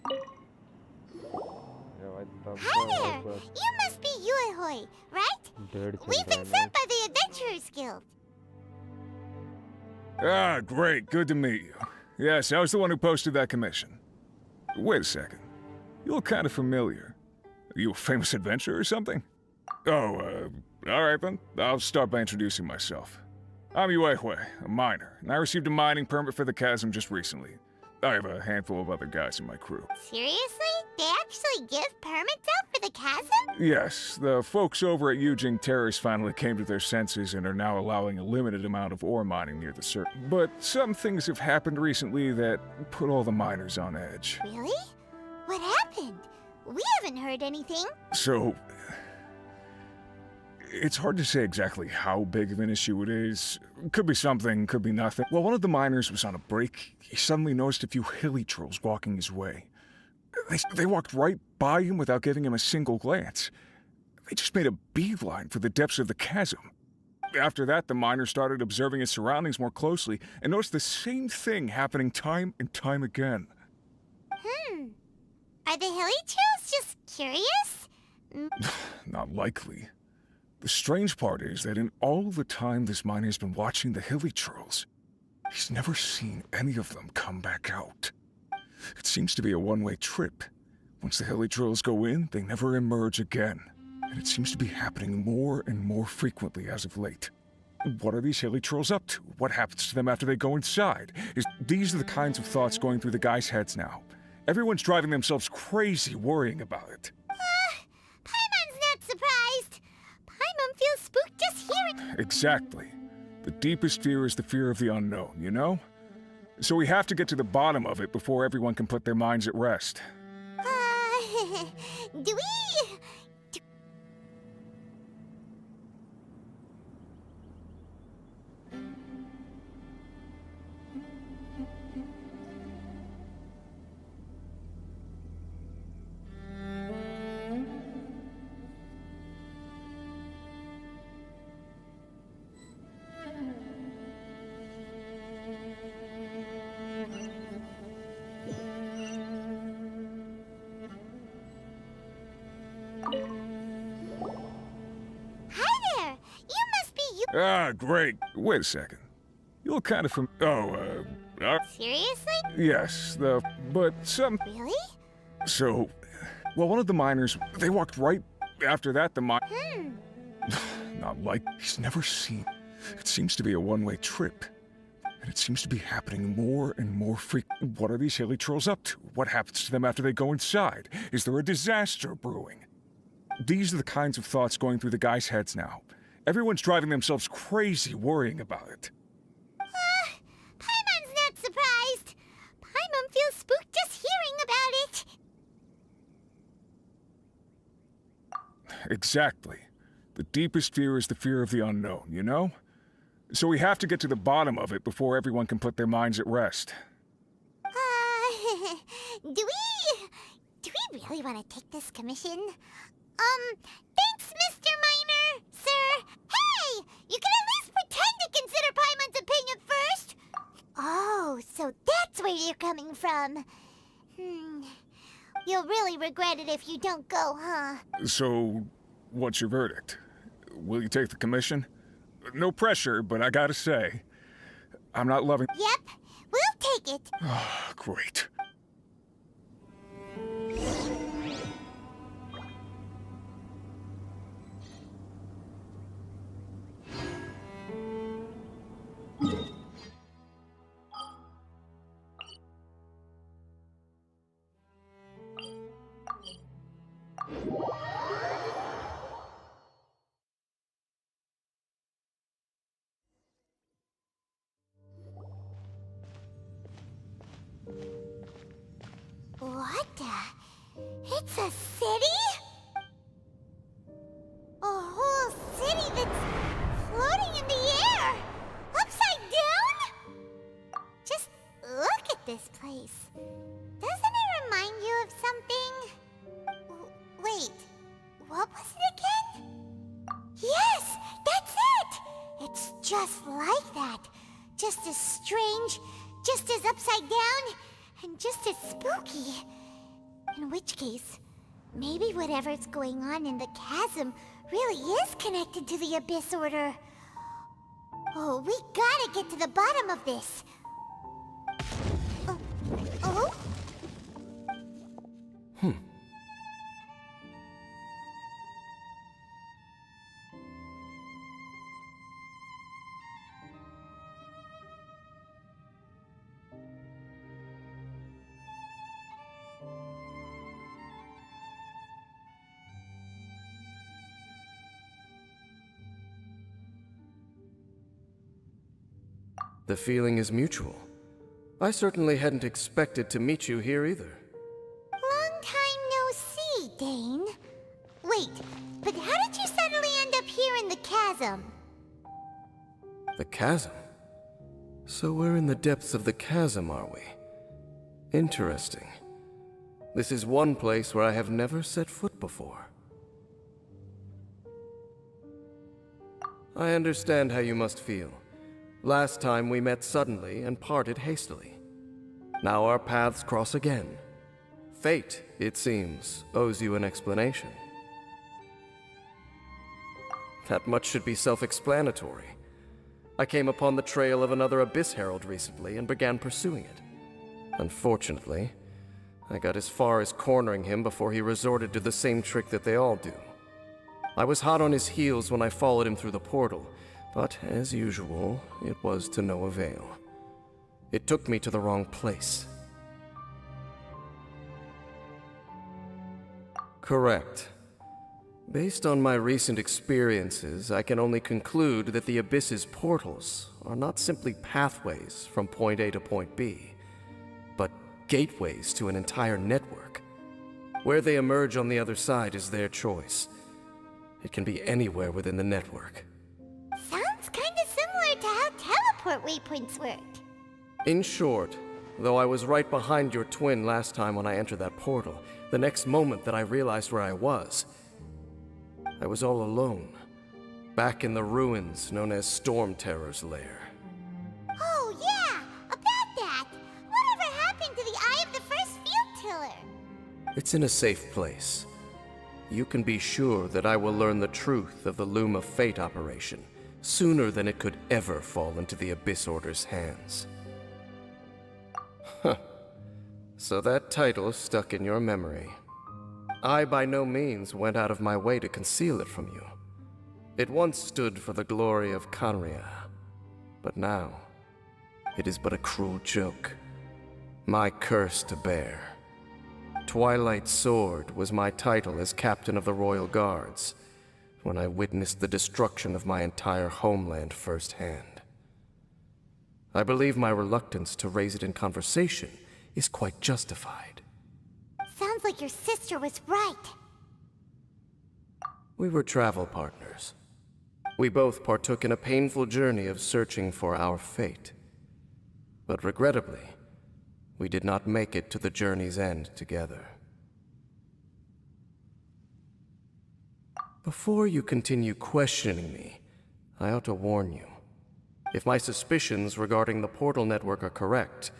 Hi there! You must be Yuehue, right? We've been sent by the Adventurers Guild. Ah, great. Good to meet you. Yes, I was the one who posted that commission. Wait a second. You look kind of familiar. Are you a famous adventurer or something? Oh, alright then. I'll start by introducing myself. I'm Yuehue, a miner, and I received a mining permit for the chasm just recently. I have a handful of other guys in my crew. Seriously? They actually give permits out for the chasm? Yes, the folks over at Yujing Terrace finally came to their senses and are now allowing a limited amount of ore mining near the surface. But some things have happened recently that put all the miners on edge. Really? What happened? We haven't heard anything. So... it's hard to say exactly how big of an issue it is. Could be something, could be nothing. While one of the miners was on a break, he suddenly noticed a few hilly trolls walking his way. They walked right by him without giving him a single glance. They just made a beeline for the depths of the chasm. After that, the miner started observing his surroundings more closely and noticed the same thing happening time and time again. Are the hilly trolls just curious? Not likely. The strange part is that in all the time this miner has been watching the hilly trolls, he's never seen any of them come back out. It seems to be a one-way trip. Once the hilly trolls go in, they never emerge again. And it seems to be happening more and more frequently as of late. What are these hilly trolls up to? What happens to them after they go inside? These are the kinds of thoughts going through the guys' heads now. Everyone's driving themselves crazy worrying about it. Paimon's not surprised. Paimon feels spooked just hearing. Exactly. The deepest fear is the fear of the unknown, you know? So we have to get to the bottom of it before everyone can put their minds at rest. Do we... Hi there! You must be you... Ah, great. Wait a second. You look kind of Seriously? yes, but some... Really? So, well, one of the miners, they walked right after that, the miner... Not like... he's never seen... It seems to be a one-way trip. And it seems to be happening more and more frequently. What are these hilly trolls up to? What happens to them after they go inside? Is there a disaster brewing? These are the kinds of thoughts going through the guys' heads now. Everyone's driving themselves crazy worrying about it. Paimon's not surprised. Paimon feels spooked just hearing about it. Exactly. The deepest fear is the fear of the unknown, you know? So we have to get to the bottom of it before everyone can put their minds at rest. Do we really want to take this commission? Thanks, Mr. Miner, sir. Hey, you can at least pretend to consider Paimon's opinion first. Oh, so that's where you're coming from. You'll really regret it if you don't go, huh? So, what's your verdict? Will you take the commission? No pressure, but I gotta say, I'm not loving— Yep, we'll take it. Great. What the? It's a city? A whole city that's floating in the air! Upside down? Just look at this place. Doesn't it remind you of something? Wait, what was it again? Yes, that's it! It's just like that. Just as strange, just as upside down, and just as spooky. In which case, maybe whatever's going on in the chasm really is connected to the Abyss Order. Oh, we gotta get to the bottom of this. Oh? The feeling is mutual. I certainly hadn't expected to meet you here either. Long time no see, Dane. Wait, but how did you suddenly end up here in the chasm? The chasm? So we're in the depths of the chasm, are we? Interesting. This is one place where I have never set foot before. I understand how you must feel. Last time we met suddenly and parted hastily. Now our paths cross again. Fate, it seems, owes you an explanation. That much should be self-explanatory. I came upon the trail of another Abyss Herald recently and began pursuing it. Unfortunately, I got as far as cornering him before he resorted to the same trick that they all do. I was hot on his heels when I followed him through the portal, but as usual, it was to no avail. It took me to the wrong place. Correct. Based on my recent experiences, I can only conclude that the Abyss's portals are not simply pathways from point A to point B, but gateways to an entire network. Where they emerge on the other side is their choice. It can be anywhere within the network. Sounds kinda similar to how teleport waypoints work. In short, though I was right behind your twin last time when I entered that portal, the next moment that I realized where I was all alone, back in the ruins known as Storm Terror's lair. Oh yeah, about that! Whatever happened to the Eye of the First Field Tiller? It's in a safe place. You can be sure that I will learn the truth of the Loom of Fate operation sooner than it could ever fall into the Abyss Order's hands. Huh. So that title stuck in your memory. I by no means went out of my way to conceal it from you. It once stood for the glory of Kanria, but now it is but a cruel joke. My curse to bear. Twilight Sword was my title as captain of the Royal Guards when I witnessed the destruction of my entire homeland firsthand. I believe my reluctance to raise it in conversation is quite justified. Sounds like your sister was right. We were travel partners. We both partook in a painful journey of searching for our fate. But regrettably, we did not make it to the journey's end together. Before you continue questioning me, I ought to warn you. If my suspicions regarding the portal network are correct,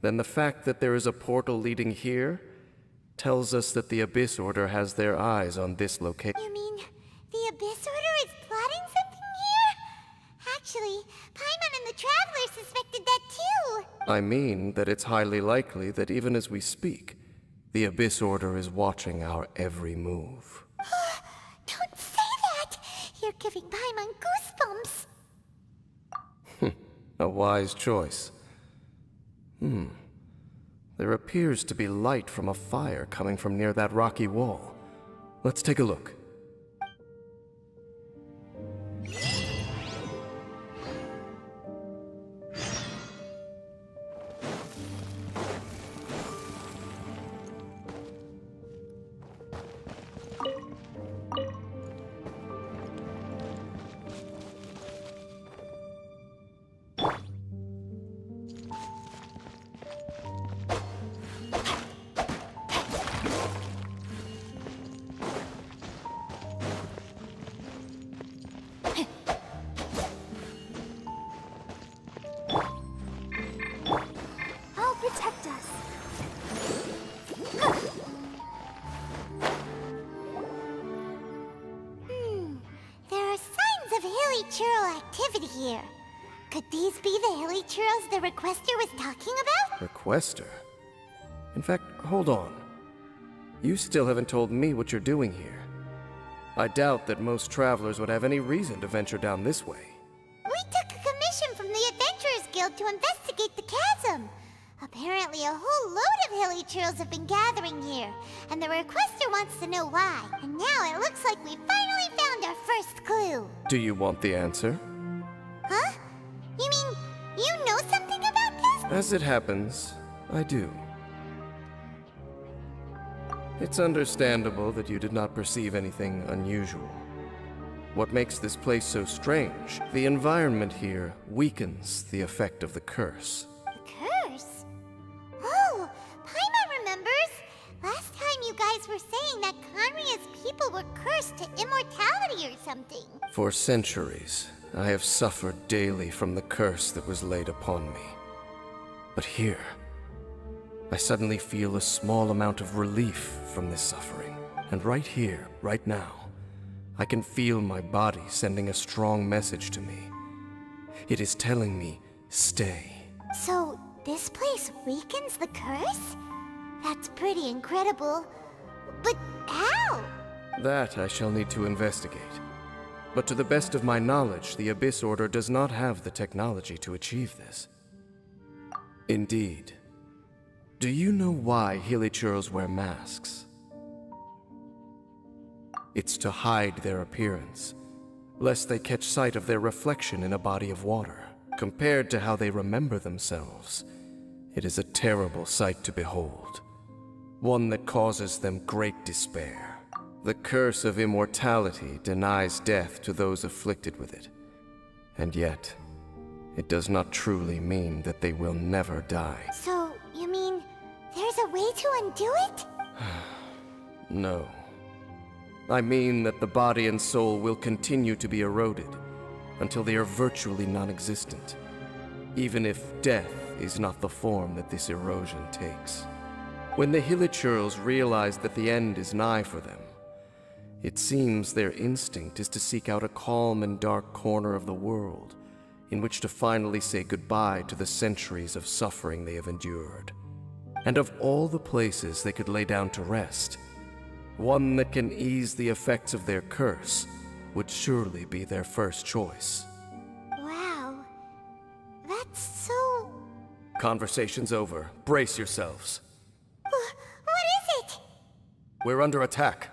then the fact that there is a portal leading here tells us that the Abyss Order has their eyes on this location. You mean the Abyss Order is plotting something here? Actually, Paimon and the Traveler suspected that too. I mean that it's highly likely that even as we speak, the Abyss Order is watching our every move. Don't say that! You're giving Paimon goosebumps. A wise choice. There appears to be light from a fire coming from near that rocky wall. Let's take a look. I'll protect us. There are signs of hilly churl activity here. Could these be the hilly churls the requester was talking about? Requester? In fact, hold on. You still haven't told me what you're doing here. I doubt that most travelers would have any reason to venture down this way. We took a commission from the Adventurers Guild to investigate the chasm. Apparently a whole load of hilly churls have been gathering here, and the requester wants to know why. And now it looks like we finally found our first clue. Do you want the answer? Huh? You mean you know something about this? As it happens, I do. It's understandable that you did not perceive anything unusual. What makes this place so strange, the environment here weakens the effect of the curse. The curse? Oh, Paimon remembers. Last time you guys were saying that Conria's people were cursed to immortality or something. For centuries, I have suffered daily from the curse that was laid upon me. But here, I suddenly feel a small amount of relief from this suffering. And right here, right now, I can feel my body sending a strong message to me. It is telling me, stay. So, this place weakens the curse? That's pretty incredible. But how? That I shall need to investigate. But to the best of my knowledge, the Abyss Order does not have the technology to achieve this. Indeed. Do you know why Hilichurls wear masks? It's to hide their appearance, lest they catch sight of their reflection in a body of water. Compared to how they remember themselves, it is a terrible sight to behold. One that causes them great despair. The curse of immortality denies death to those afflicted with it. And yet, it does not truly mean that they will never die. So, you mean there's a way to undo it? No. I mean that the body and soul will continue to be eroded until they are virtually non-existent, even if death is not the form that this erosion takes. When the Hilichurls realize that the end is nigh for them, it seems their instinct is to seek out a calm and dark corner of the world in which to finally say goodbye to the centuries of suffering they have endured. And of all the places they could lay down to rest, one that can ease the effects of their curse would surely be their first choice. Wow. That's so... Conversation's over. Brace yourselves. What is it? We're under attack.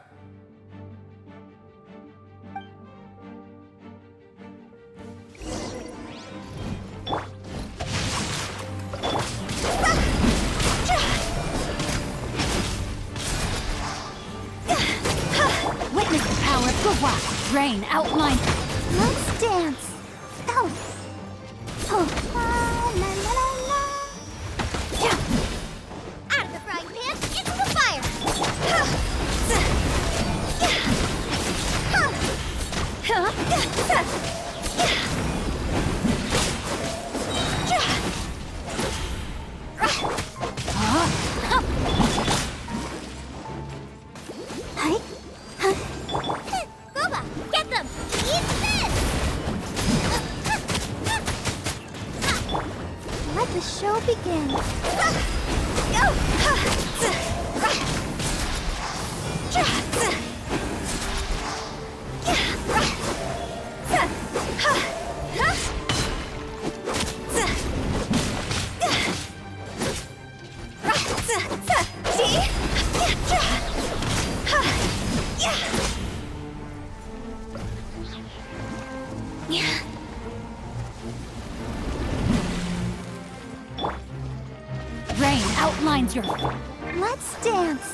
Witness the power of Rain, outline. Let's dance. Oh. Oh. La la la la. Yeah. Out of the frying pan, into the fire. Boba, get them! Eat this! Let the show begin. Rain outlines your... Let's dance.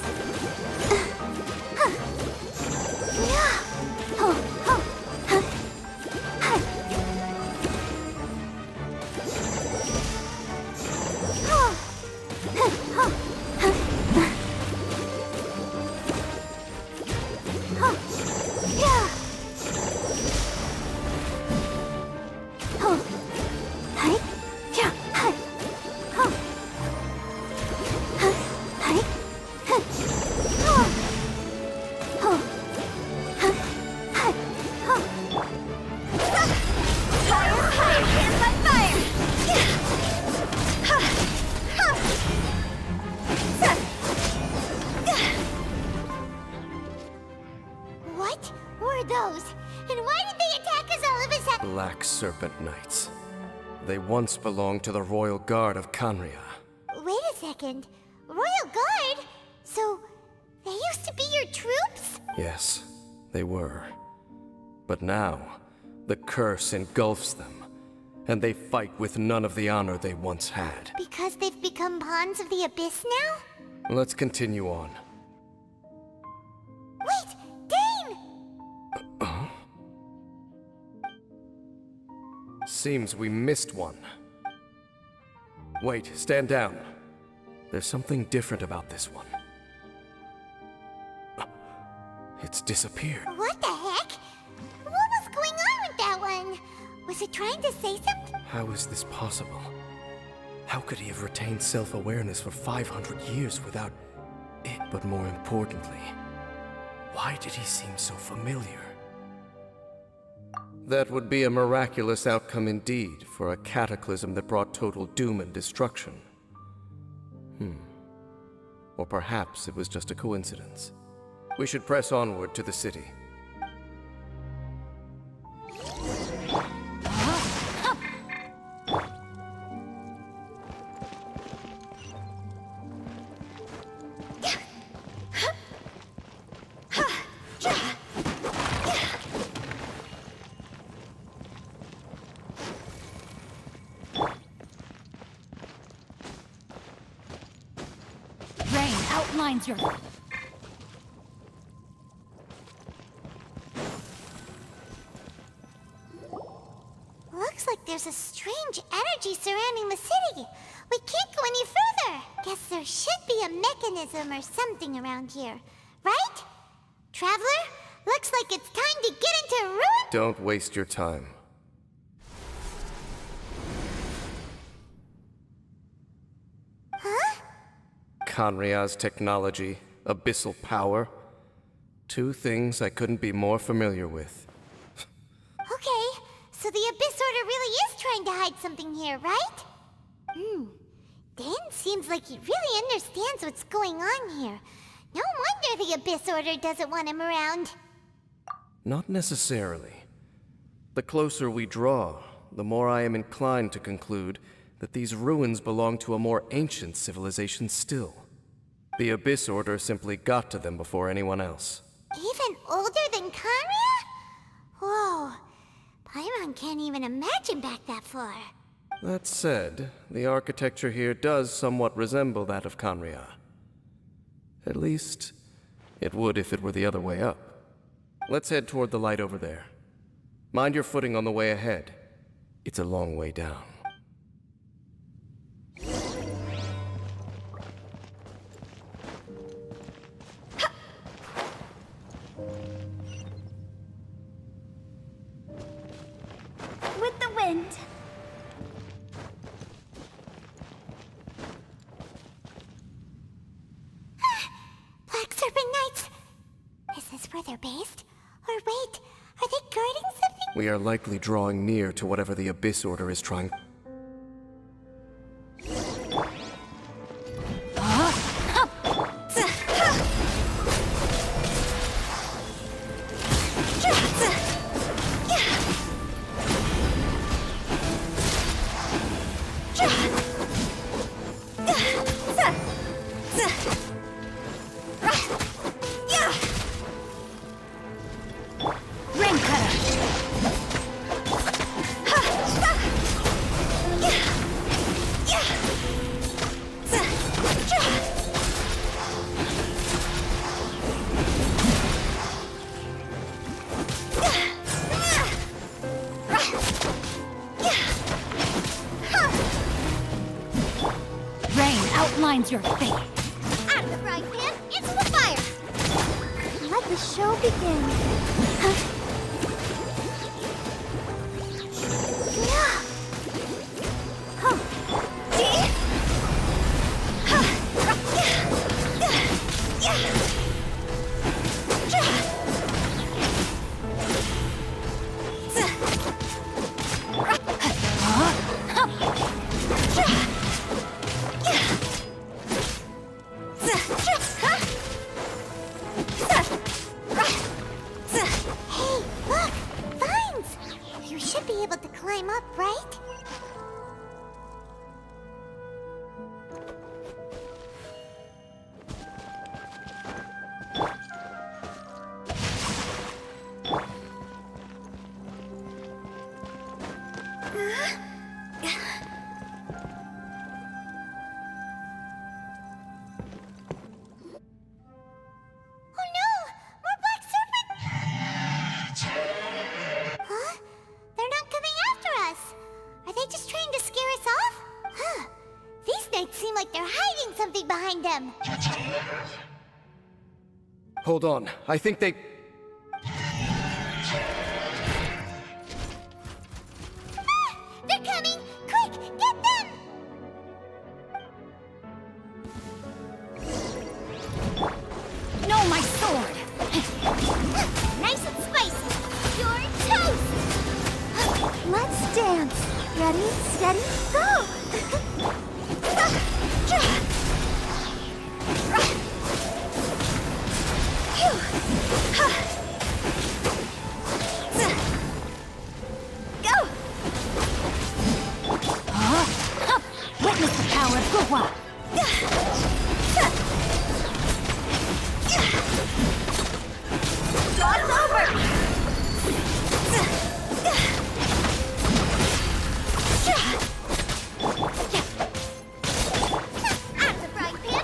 What were those? And why did they attack us all of a sudden? Black Serpent Knights. They once belonged to the Royal Guard of Canria. Wait a second. Royal Guard? So, they used to be your troops? Yes, they were. But now, the curse engulfs them, and they fight with none of the honor they once had. Because they've become pawns of the Abyss now? Let's continue on. Wait! Dane! Seems we missed one. Wait, stand down. There's something different about this one. It's disappeared. What the heck? What was going on with that one? Was it trying to say something? How is this possible? How could he have retained self-awareness for 500 years without it? But more importantly, why did he seem so familiar? That would be a miraculous outcome indeed for a cataclysm that brought total doom and destruction. Or perhaps it was just a coincidence. We should press onward to the city. Rain outlines your... Looks like there's a strange energy surrounding the city. We can't go any further. Guess there should be a mechanism or something around here. Right? Traveler? Looks like it's time to get into ruin. Don't waste your time. Huh? Canria's technology, abyssal power. Two things I couldn't be more familiar with. Okay, so the Abyss Order really is trying to hide something here, right? Dan seems like he really understands what's going on here. No wonder the Abyss Order doesn't want him around. Not necessarily. The closer we draw, the more I am inclined to conclude that these ruins belong to a more ancient civilization still. The Abyss Order simply got to them before anyone else. Even older than Kanria? Whoa. Paimon can't even imagine back that far. That said, the architecture here does somewhat resemble that of Canria. At least, it would if it were the other way up. Let's head toward the light over there. Mind your footing on the way ahead. It's a long way down. With the wind. Black Serpent Knights. Is this where they're based? Or wait, are they guarding something? We are likely drawing near to whatever the Abyss Order is trying. Outlines your fate. Out of the frying pan, into the fire! Let the show begin. Hold on, I think they... They're coming! Quick, get them! No, my sword! Nice and spicy! You're toast! Let's dance! Ready, steady, go! Witness the power of Guhua! God's over! Out of the frying pan!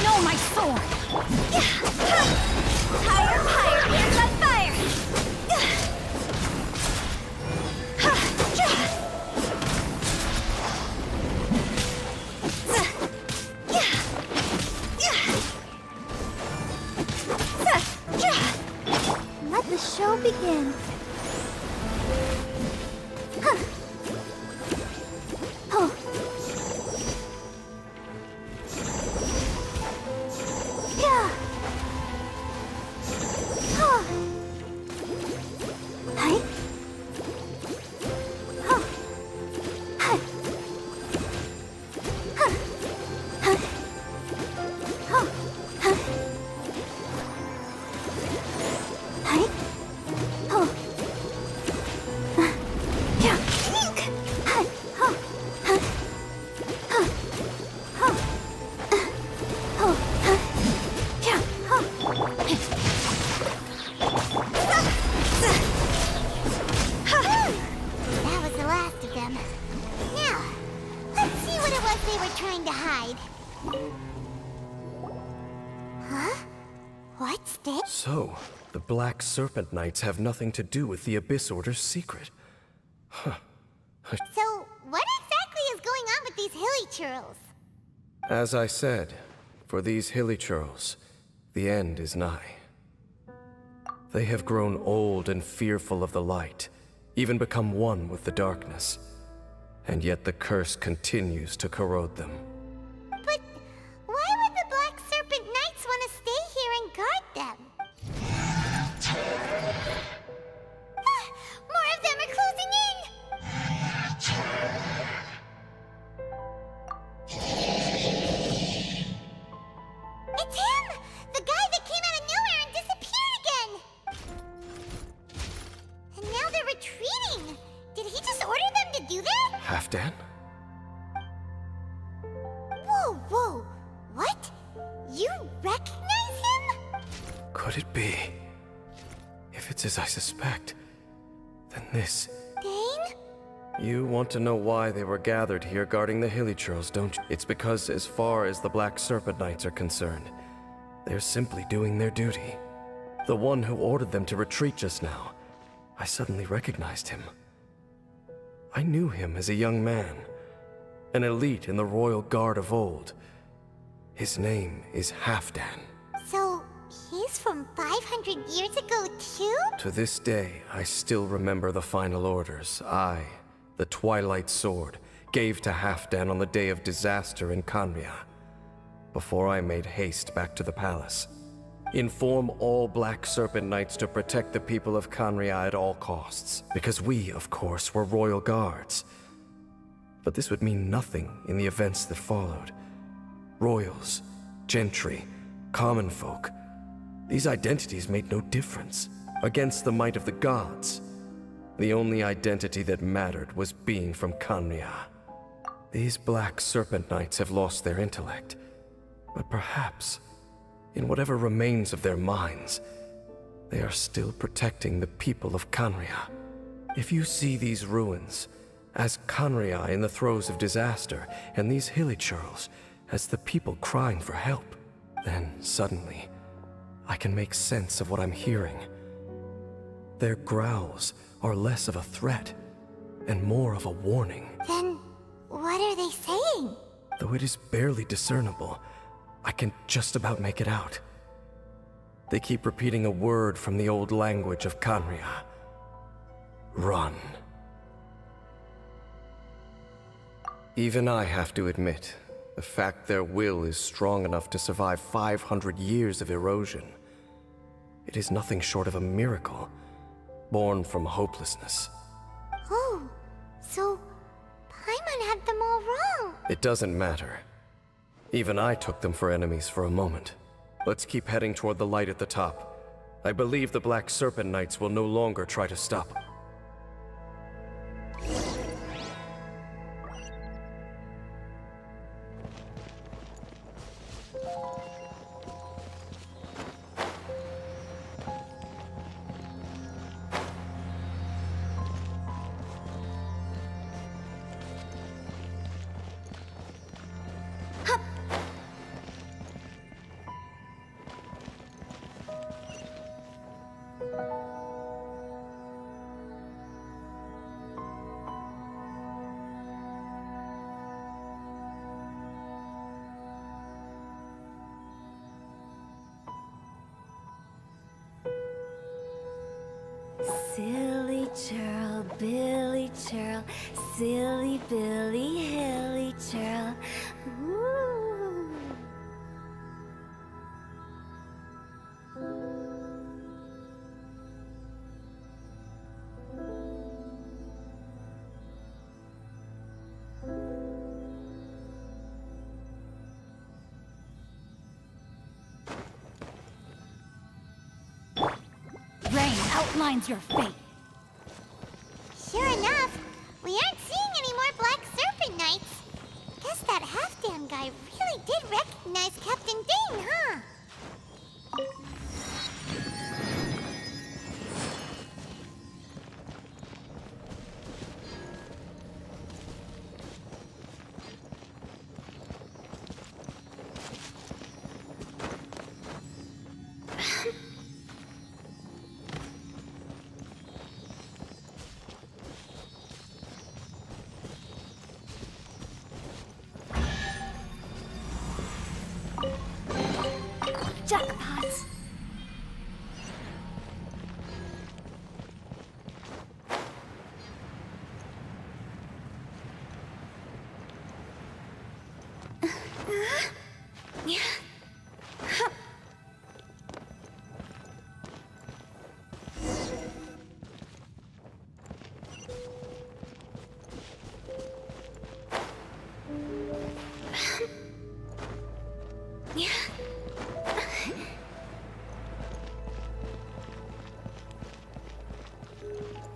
No, my sword! Higher, higher, hands on fire! begin. Huh. Oh. Yeah. Huh. Hi. Huh. Hi. Huh. Huh. Huh. Huh. Hi. Oh. Yeah. Hi. Huh. Huh. Huh. Huh. Oh. Huh. Yeah. Huh. That was the last of them. Now, let's see what it was they were trying to hide. Huh? What's this? So, the Black Serpent Knights have nothing to do with the Abyss Order's secret. So, what exactly is going on with these hilly churls? As I said, for these hilly churls, the end is nigh. They have grown old and fearful of the light, even become one with the darkness. And yet the curse continues to corrode them. But why would the Black Serpent Knights want to stay here and guard them? More of them are closing in! It's him! The guy that came out of nowhere and disappeared again! And now they're retreating! Did he just order them to do that? Halfdan? Whoa, whoa! What? You recognize him? Could it be? If it's as I suspect, then this... Dane? You want to know why they were gathered here guarding the hilly churls, don't you? It's because as far as the Black Serpent Knights are concerned, they're simply doing their duty. The one who ordered them to retreat just now, I suddenly recognized him. I knew him as a young man, an elite in the royal guard of old. His name is Halfdan. So, he's from 500 years ago too? To this day, I still remember the final orders I, the Twilight Sword, gave to Halfdan on the day of disaster in Khaenri'ah, before I made haste back to the palace. Inform all Black Serpent Knights to protect the people of Khaenri'ah at all costs, because we, of course, were royal guards. But this would mean nothing in the events that followed. Royals, gentry, common folk, these identities made no difference. Against the might of the gods, the only identity that mattered was being from Khaenri'ah. These Black Serpent Knights have lost their intellect, but perhaps, in whatever remains of their minds, they are still protecting the people of Khaenri'ah. If you see these ruins as Khaenri'ah in the throes of disaster, and these hilly churls as the people crying for help, then suddenly I can make sense of what I'm hearing. Their growls are less of a threat and more of a warning. Then, what are they saying? Though it is barely discernible, I can just about make it out. They keep repeating a word from the old language of Khaenri'ah. Run. Even I have to admit, the fact their will is strong enough to survive 500 years of erosion. It is nothing short of a miracle, born from hopelessness. Oh, so Paimon had them all wrong. It doesn't matter. Even I took them for enemies for a moment. Let's keep heading toward the light at the top. I believe the Black Serpent Knights will no longer try to stop. Silly churl, Billy churl, silly Billy, hilly churl. Woo! Rain outlines your fate. Sure enough, we aren't seeing any more Black Serpent Knights. Guess that half-damn guy really did recognize Captain Dane, huh? Jackpot!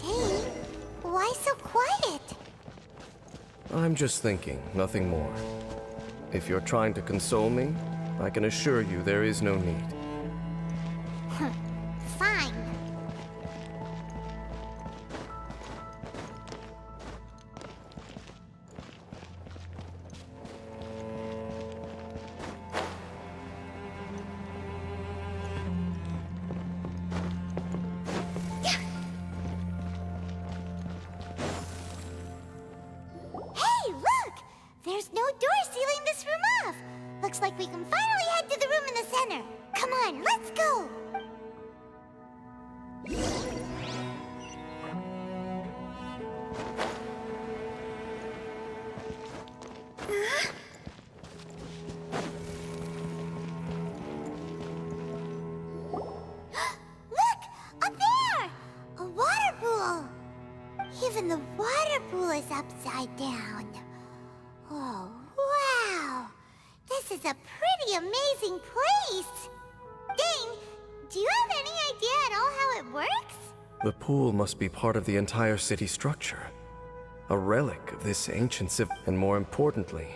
Dane, why so quiet? I'm just thinking, nothing more. If you're trying to console me, I can assure you there is no need. Fine. Hey, look! There's no door sealing this room off. Looks like we can finally head to the room in the center. Come on, let's go! Look! Up there! A water pool! Even the water pool is upside down. Oh, wow! This is a pretty amazing place! Dane, do you have any idea at all how it works? The pool must be part of the entire city structure. A relic of this ancient and more importantly,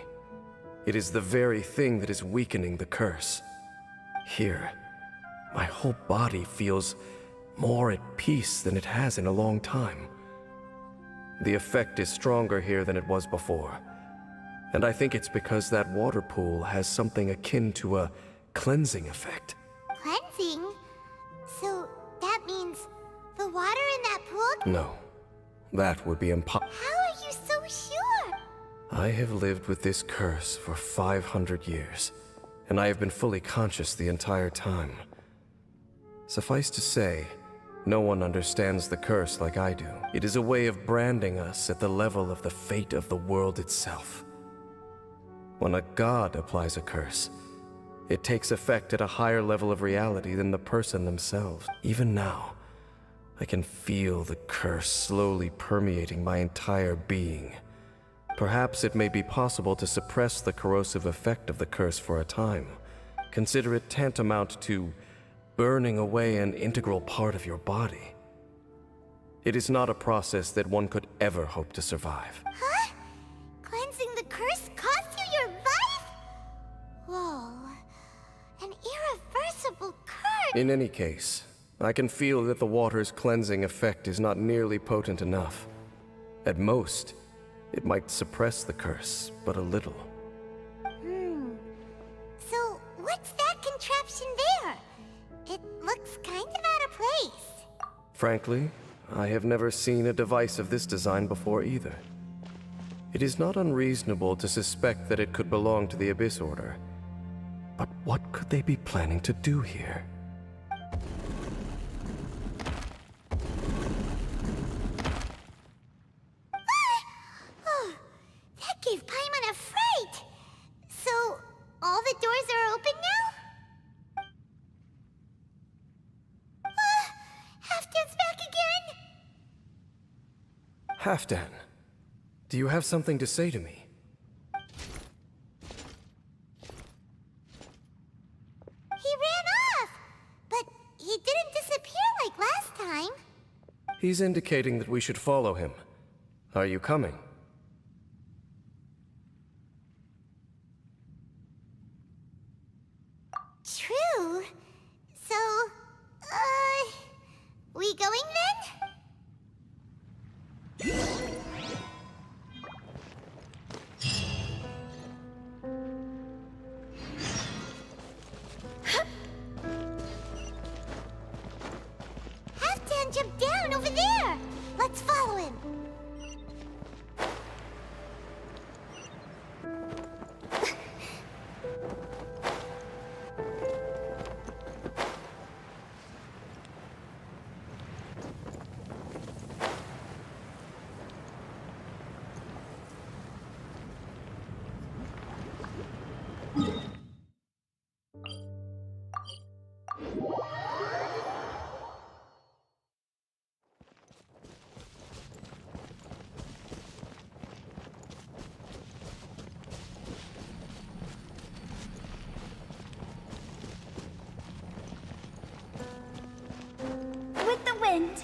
it is the very thing that is weakening the curse. Here, my whole body feels more at peace than it has in a long time. The effect is stronger here than it was before. And I think it's because that water pool has something akin to a cleansing effect. Cleansing? So that means the water in that pool? No, that would be impossible. How are you so sure? I have lived with this curse for 500 years, and I have been fully conscious the entire time. Suffice to say, no one understands the curse like I do. It is a way of branding us at the level of the fate of the world itself. When a god applies a curse, it takes effect at a higher level of reality than the person themselves. Even now, I can feel the curse slowly permeating my entire being. Perhaps it may be possible to suppress the corrosive effect of the curse for a time. Consider it tantamount to burning away an integral part of your body. It is not a process that one could ever hope to survive. Huh? Cleansing the curse cost you your life? Whoa. An irreversible curse! In any case, I can feel that the water's cleansing effect is not nearly potent enough. At most, it might suppress the curse, but a little. So, what's that contraption there? It looks kind of out of place. Frankly, I have never seen a device of this design before either. It is not unreasonable to suspect that it could belong to the Abyss Order. But what could they be planning to do here? Halfdan, do you have something to say to me? He ran off! But he didn't disappear like last time. He's indicating that we should follow him. Are you coming? True. So, we going then? Halfdan jumped down over there! Let's follow him! With the wind.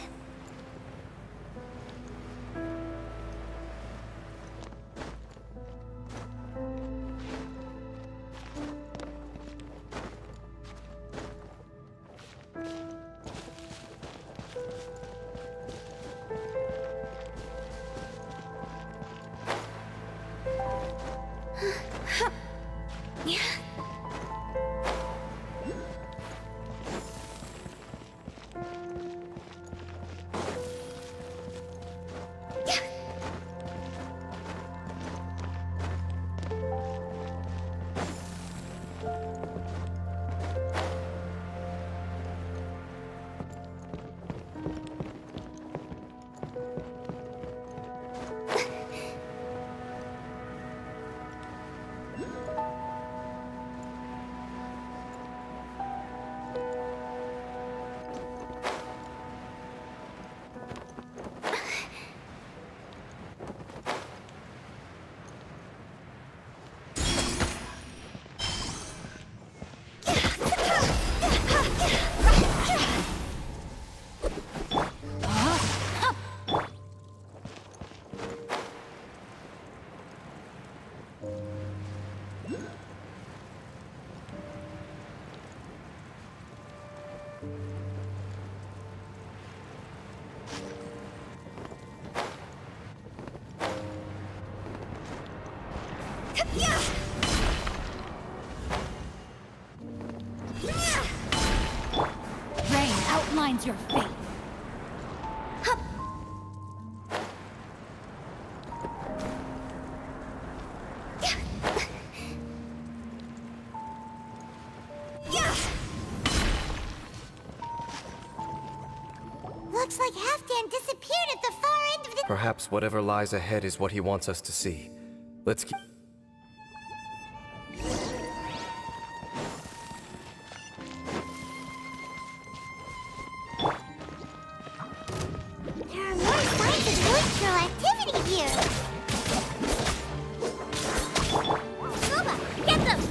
Rain outlines your fate. Looks like Halfdan disappeared at the far end of the... Perhaps whatever lies ahead is what he wants us to see. Let's keep... There are more signs of village activity here! Zuma, get them!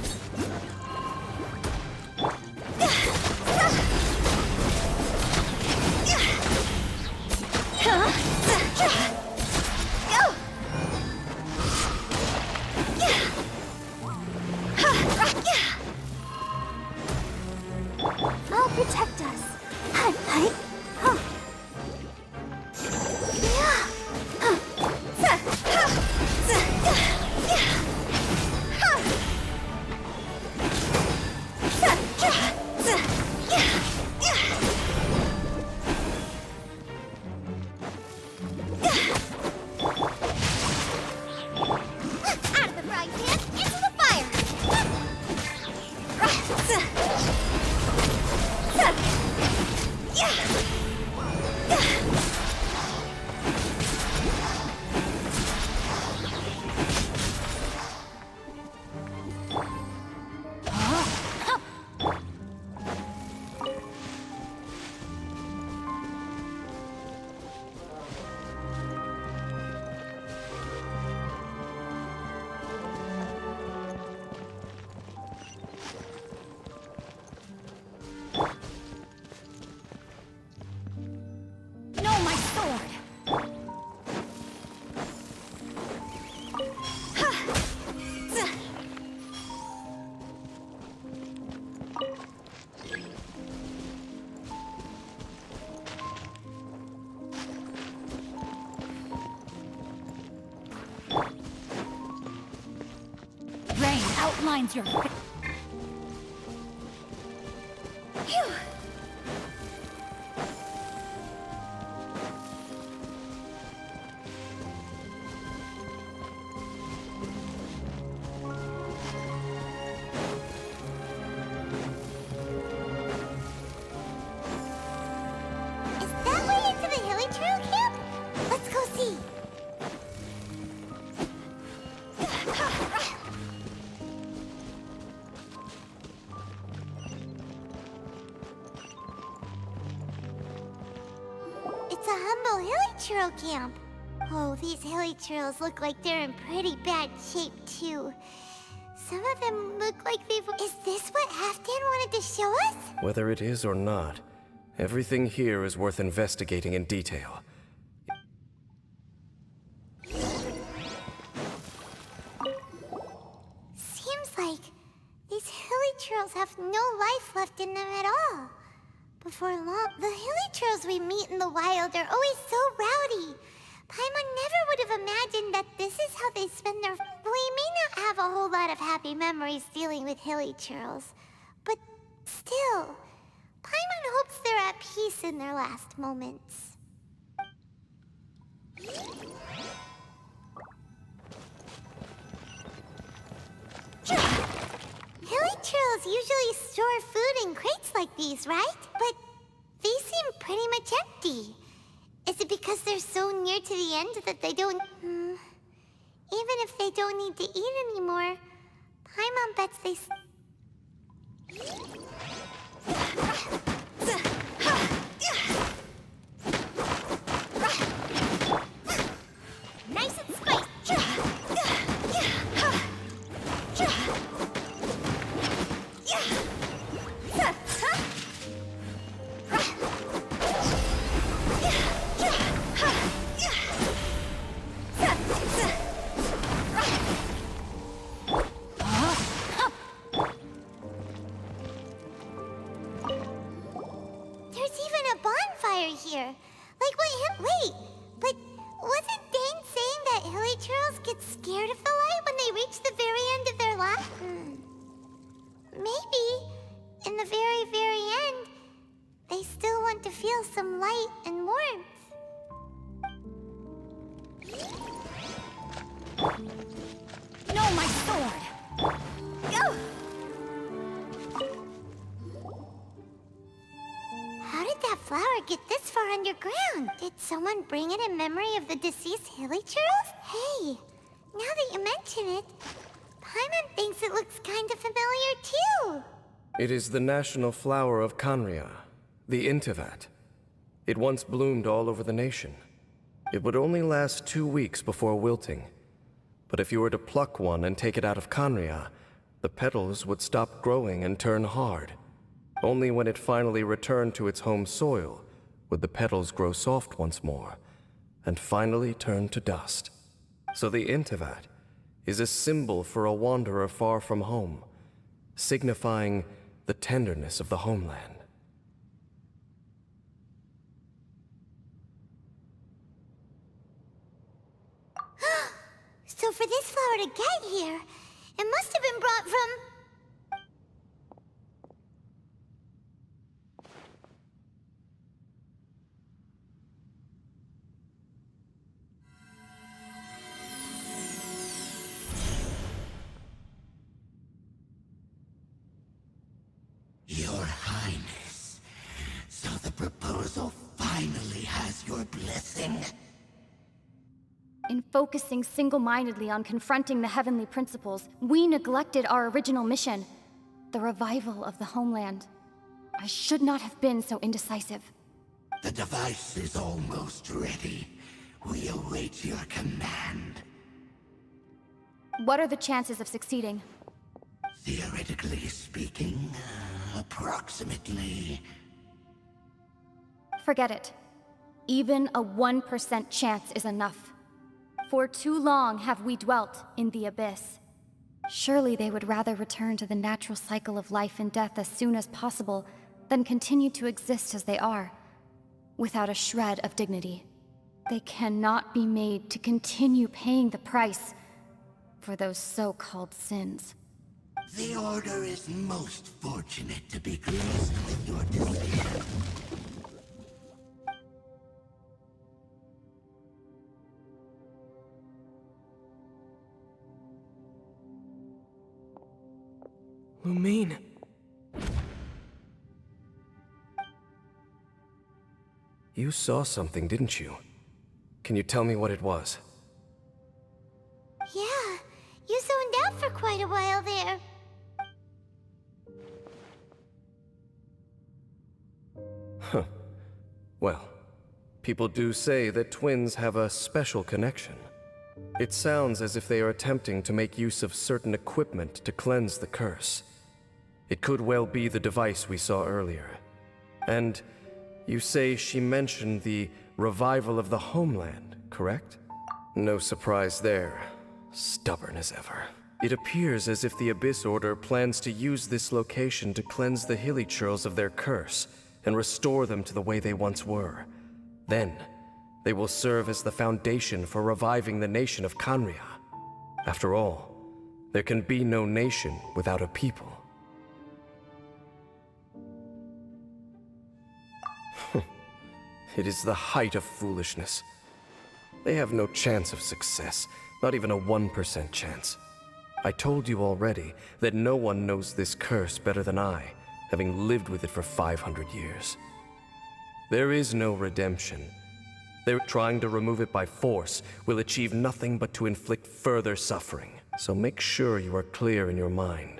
I'll protect us. Out of the frying pan, into the fire! Yeah! finds your... Phew! Is that way into the Hilly Trail camp? Let's go see. It's a humble Hilly Trail camp. Oh, these Hilly Trails look like they're in pretty bad shape, too. Some of them look like they've... Is this what Halfdan wanted to show us? Whether it is or not, everything here is worth investigating in detail. Seems like these Hilly Trails have no life left in them at all. Before long, the Hilly Trails we meet in the wild are always so rowdy. Paimon never would have imagined that this is how they spend their... We may not have a whole lot of happy memories dealing with Hilly Trails, but still, Paimon hopes they're at peace in their last moments. Hilly Trails usually store food in crates like these, right? But these seem pretty much empty. Is it because they're so near to the end that they don't... Even if they don't need to eat anymore, Paimon bets they... Nice and spicy! There's even a bonfire here. Like what wait, but wasn't Dane saying that Hilly Trails get scared of the light when they reach the very end of their life? Maybe, in the very, very end, they still want to feel some light and warmth. No, my sword! Go! How did that flower get this far underground? Did someone bring it in memory of the deceased Hilly Trails? Hey, now that you mention it, Paimon thinks it looks kind of familiar too. It is the national flower of Canria, the Teyvat. It once bloomed all over the nation. It would only last 2 weeks before wilting. But if you were to pluck one and take it out of Canria, the petals would stop growing and turn hard. Only when it finally returned to its home soil would the petals grow soft once more, and finally turn to dust. So the Teyvat is a symbol for a wanderer far from home, signifying the tenderness of the homeland. So for this flower to get here, it must have been brought from... Your Highness, so the proposal finally has your blessing? In focusing single-mindedly on confronting the heavenly principles, we neglected our original mission, the revival of the homeland. I should not have been so indecisive. The device is almost ready. We await your command. What are the chances of succeeding? Theoretically speaking, approximately... Forget it. Even a 1% chance is enough. For too long have we dwelt in the abyss. Surely they would rather return to the natural cycle of life and death as soon as possible than continue to exist as they are, without a shred of dignity. They cannot be made to continue paying the price for those so-called sins. The Order is most fortunate to be graced with your decision. Lumine. You saw something, didn't you? Can you tell me what it was? Yeah, you zoned out for quite a while there. Huh. Well, people do say that twins have a special connection. It sounds as if they are attempting to make use of certain equipment to cleanse the curse. It could well be the device we saw earlier. And you say she mentioned the revival of the homeland, correct? No surprise there. Stubborn as ever. It appears as if the Abyss Order plans to use this location to cleanse the Hilichurls of their curse and restore them to the way they once were. Then, they will serve as the foundation for reviving the nation of Khaenri'ah. After all, there can be no nation without a people. It is the height of foolishness. They have no chance of success, not even a 1% chance. I told you already that no one knows this curse better than I, having lived with it for 500 years. There is no redemption. They're trying to remove it by force will achieve nothing but to inflict further suffering. So make sure you are clear in your mind.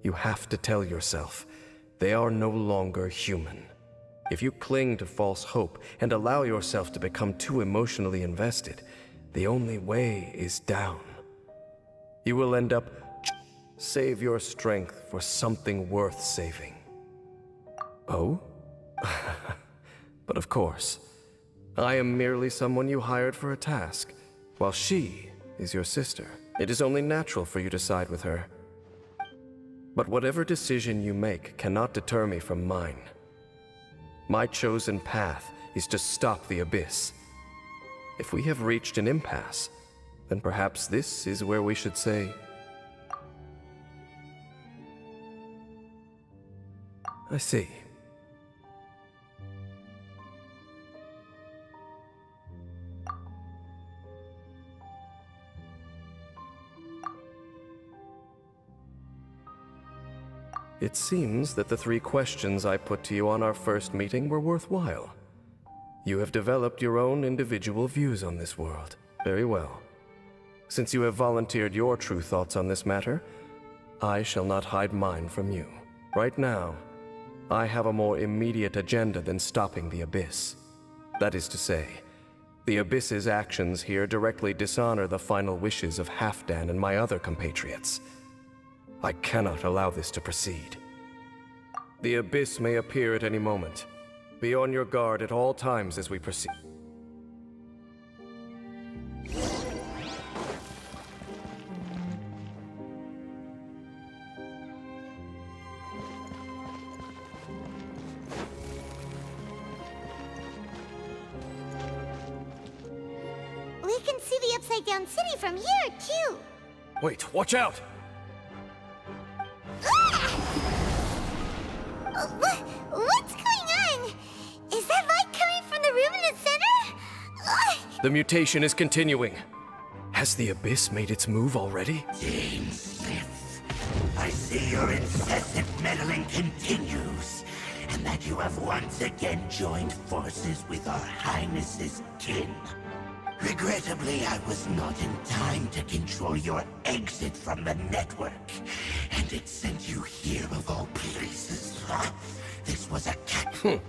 You have to tell yourself, they are no longer human. If you cling to false hope and allow yourself to become too emotionally invested, the only way is down. You will end up save your strength for something worth saving. Oh? But of course, I am merely someone you hired for a task, while she is your sister. It is only natural for you to side with her. But whatever decision you make cannot deter me from mine. My chosen path is to stop the Abyss. If we have reached an impasse, then perhaps this is where we should say... I see. It seems that the 3 questions I put to you on our first meeting were worthwhile. You have developed your own individual views on this world. Very well. Since you have volunteered your true thoughts on this matter, I shall not hide mine from you. Right now, I have a more immediate agenda than stopping the Abyss. That is to say, the Abyss's actions here directly dishonor the final wishes of Halfdan and my other compatriots. I cannot allow this to proceed. The Abyss may appear at any moment. Be on your guard at all times as we proceed. We can see the Upside Down City from here, too. Wait, watch out! What's going on? Is that light coming from the room in the center? The mutation is continuing. Has the Abyss made its move already? Dame Sith, I see your incessant meddling continues, and that you have once again joined forces with our Highness's kin. Regrettably, I was not in time to control your exit from the network, and it sent you here of all places. This was a cat.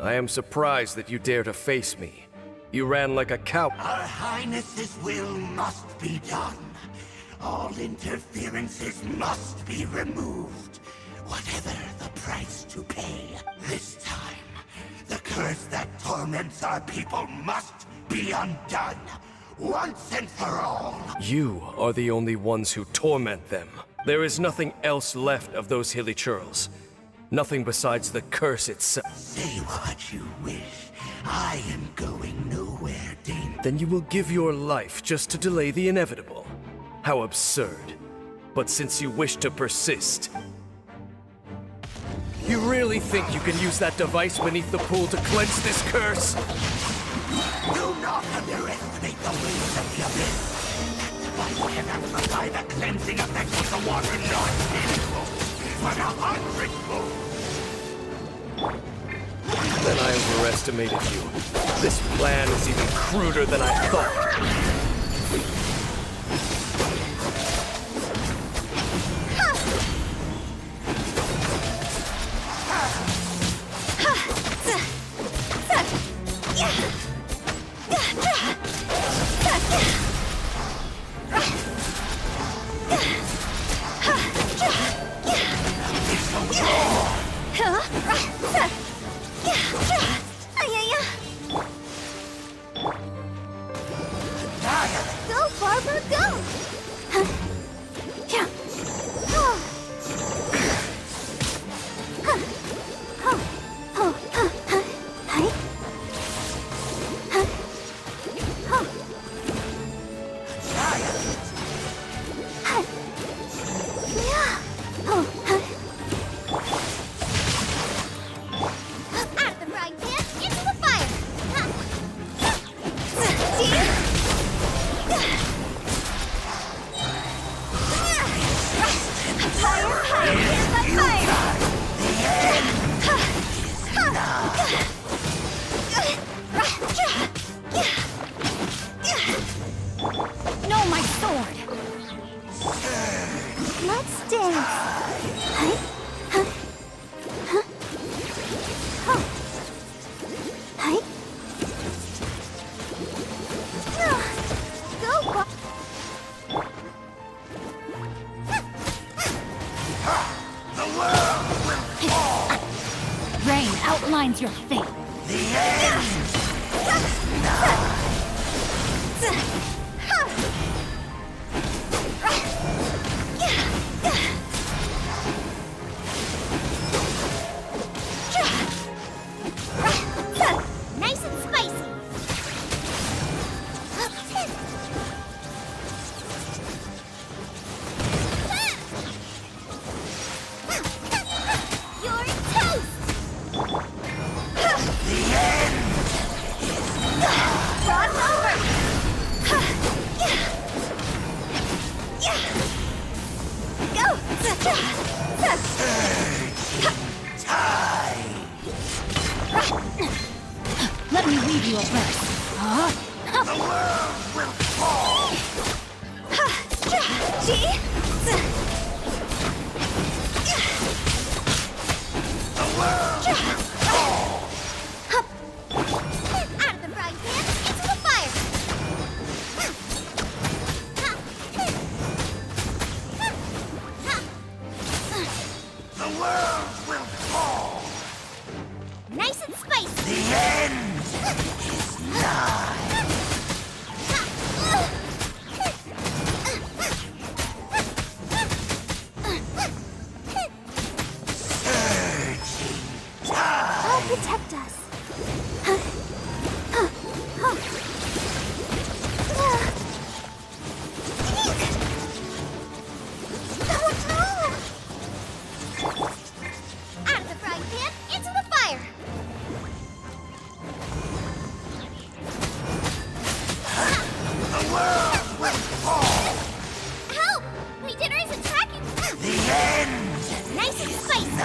I am surprised that you dare to face me. You ran like a cow. Our Highness's will must be done. All interferences must be removed, whatever the price to pay. This time, the curse that torments our people must be undone, once and for all. You are the only ones who torment them. There is nothing else left of those Hilichurls. Nothing besides the curse itself. Say what you wish. I am going nowhere, Dame. Then you will give your life just to delay the inevitable. How absurd. But since you wish to persist, you really think you can use that device beneath the pool to cleanse this curse? Do not underestimate the waves of the abyss. That device can amplify the cleansing effect of the water not 10-fold, but 100-fold. Then I overestimated you. This plan is even cruder than I thought. Go, Barbara, go! Out of the frying pan, into the fire! No, my sword! Let's dance! Go, Rain outlines your fate. Nice and spicy! You're toast! Cross over! Let me leave you a verse. Out of the frying pan, into the fire! Nice and spicy! I'll protect us. Out of the frying pan, into the fire! Help! Leader is attacking! Nice and spicy!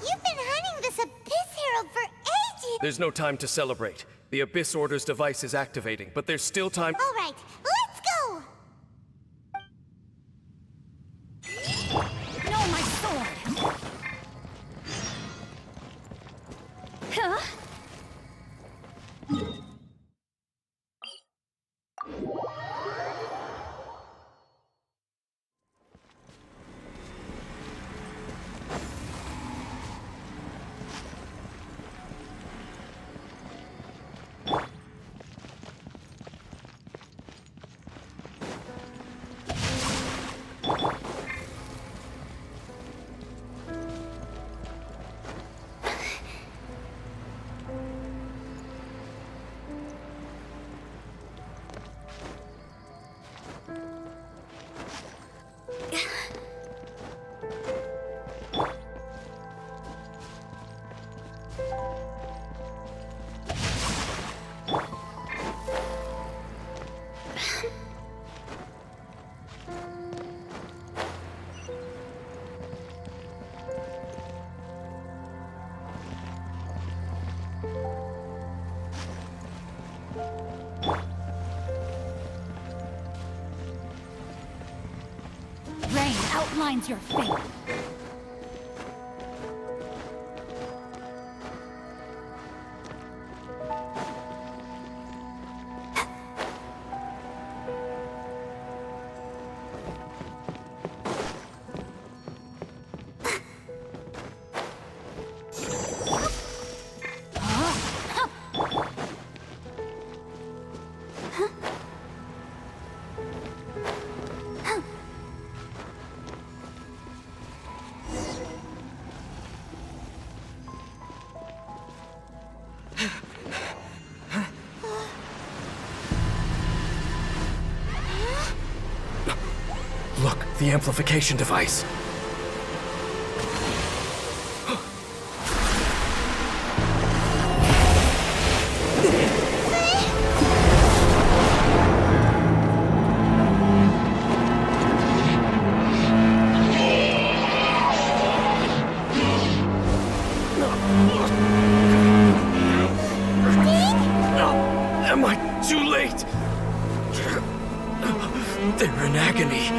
You've been hunting this Abyss Herald for ages! There's no time to celebrate. The Abyss Order's device is activating, but there's still time. All right, let's go! No, my sword! Huh? outlines your fate. Look, the amplification device. Am I too late? They're in agony.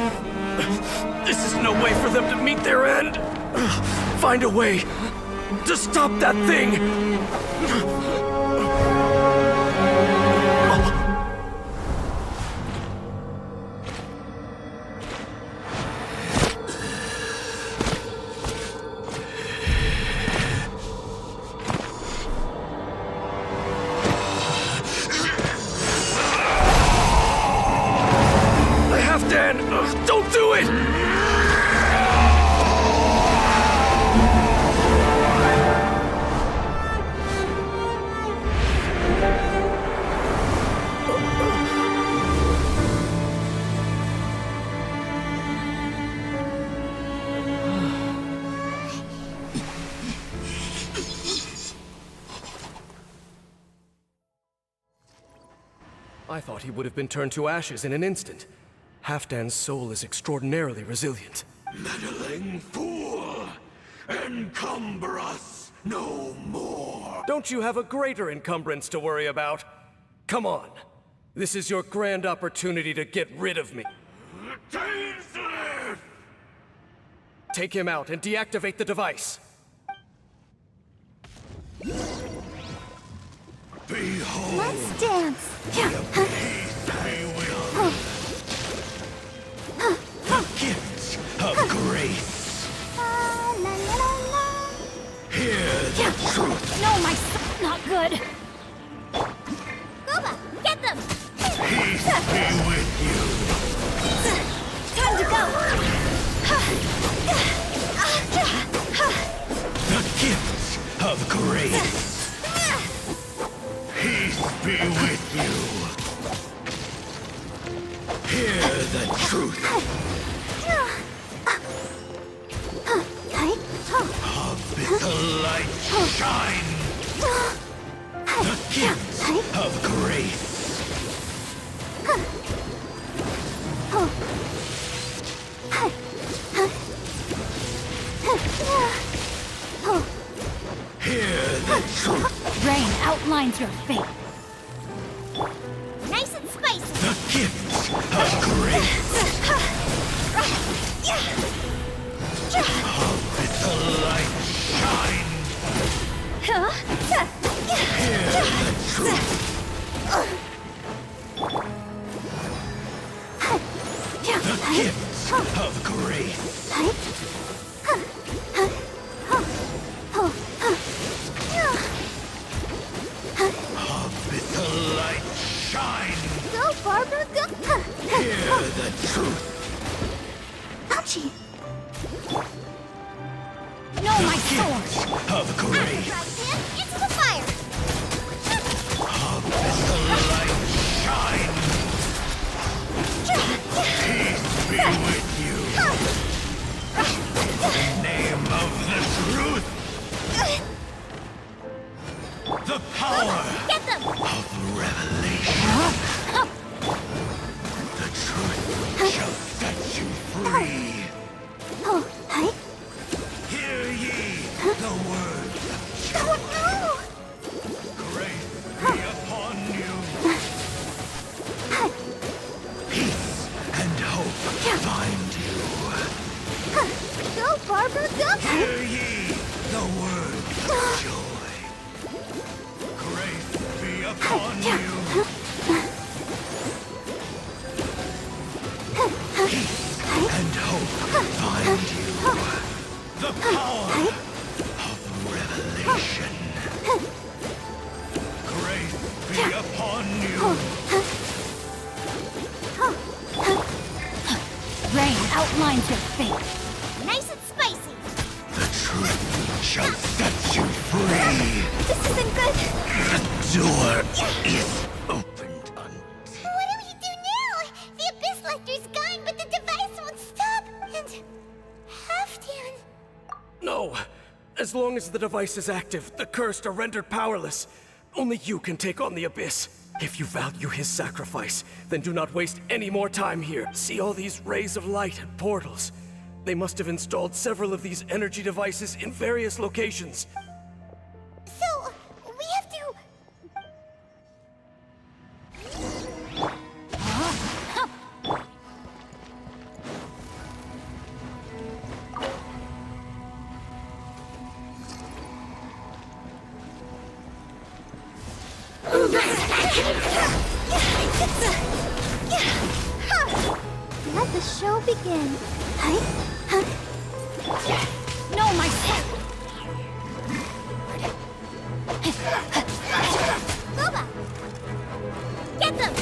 This is no way for them to meet their end. Find a way to stop that thing. Dan, don't do it! I thought he would have been turned to ashes in an instant. Halfdan's soul is extraordinarily resilient. Meddling fool! Encumber us no more! Don't you have a greater encumbrance to worry about? Come on. This is your grand opportunity to get rid of me. Dainsleif! Take him out and deactivate the device. Behold! Let's dance. Gifts of grace. Hear the truth. No, my son's not good. Gooba, get them! Peace be with you. Time to go! The gifts of grace. Peace be with you. Hear the truth. Abyssal light shine. The gifts of grace. Hear the truth. Rain outlines your fate. Nice and spicy. The gifts of grace. Abyssal light shine. Hear the truth. The gifts of grace. Abyssal light shine. Go, Barbara, go! Hear the truth. Ouchie! No, my sword. Of grace. Into the fire! Abyssal light shine. Peace be with you. In the name of the truth. The power Get them! of revelation. The truth shall set you free. Oh, hi. Hear ye the words of truth. Oh, no! Grace be upon you. Peace and hope find you. Go, Barbara, go! Hear ye the word of joy. Grace be upon you. Peace and hope find you. The power of revelation. Grace be upon you. Rain outlines your fate. Nice and spicy. The truth shall set you free. This isn't good. The door is opened on. What do we do now? The Abyss Lecter's gone, but the device won't stop. And Halfdan. No! As long as the device is active, the cursed are rendered powerless. Only you can take on the Abyss. If you value his sacrifice, then do not waste any more time here. See all these rays of light and portals? They must have installed several of these energy devices in various locations. So, we have to... Let the show begin. No, my son! Boba! Get them!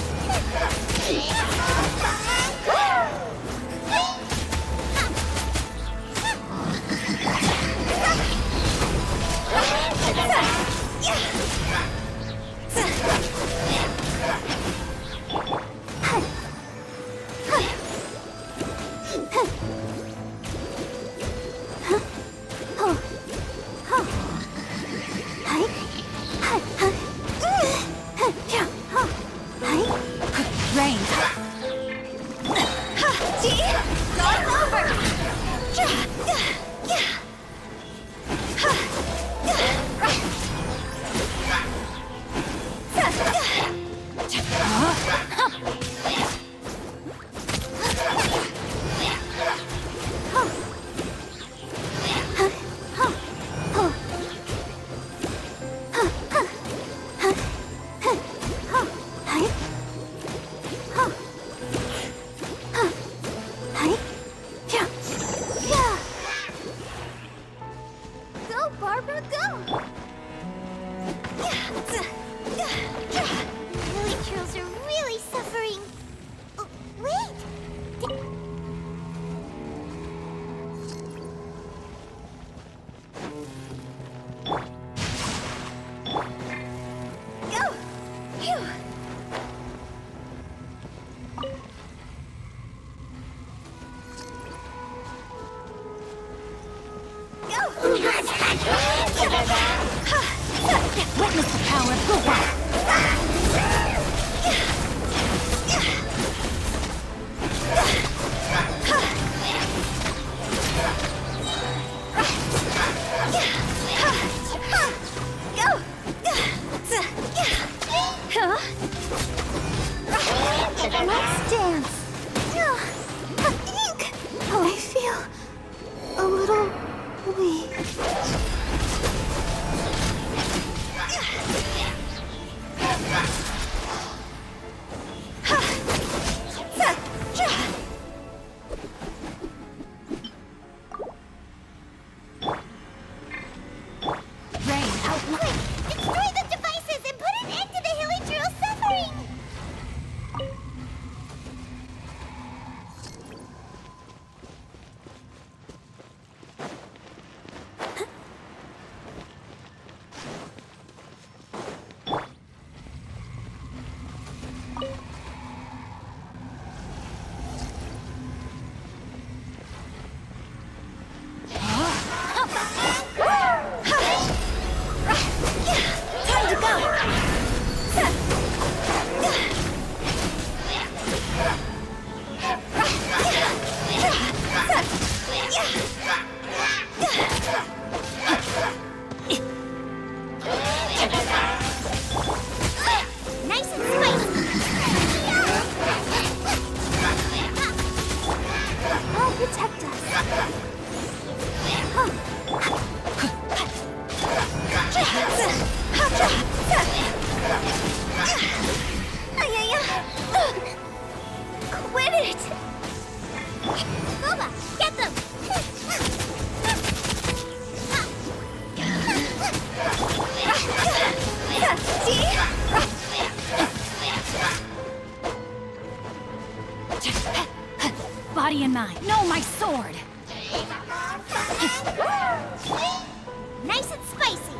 Rain! See? Go's over! Go, Barbara, go! Lily Trills are really suffering. Oh, wait! Go! Phew! Witness the power of Gupa! Go! Let's dance. Ink! Oh, I feel a little weak. Quit it! Boba, get them! Body in mind. No, my sword! Nice and spicy!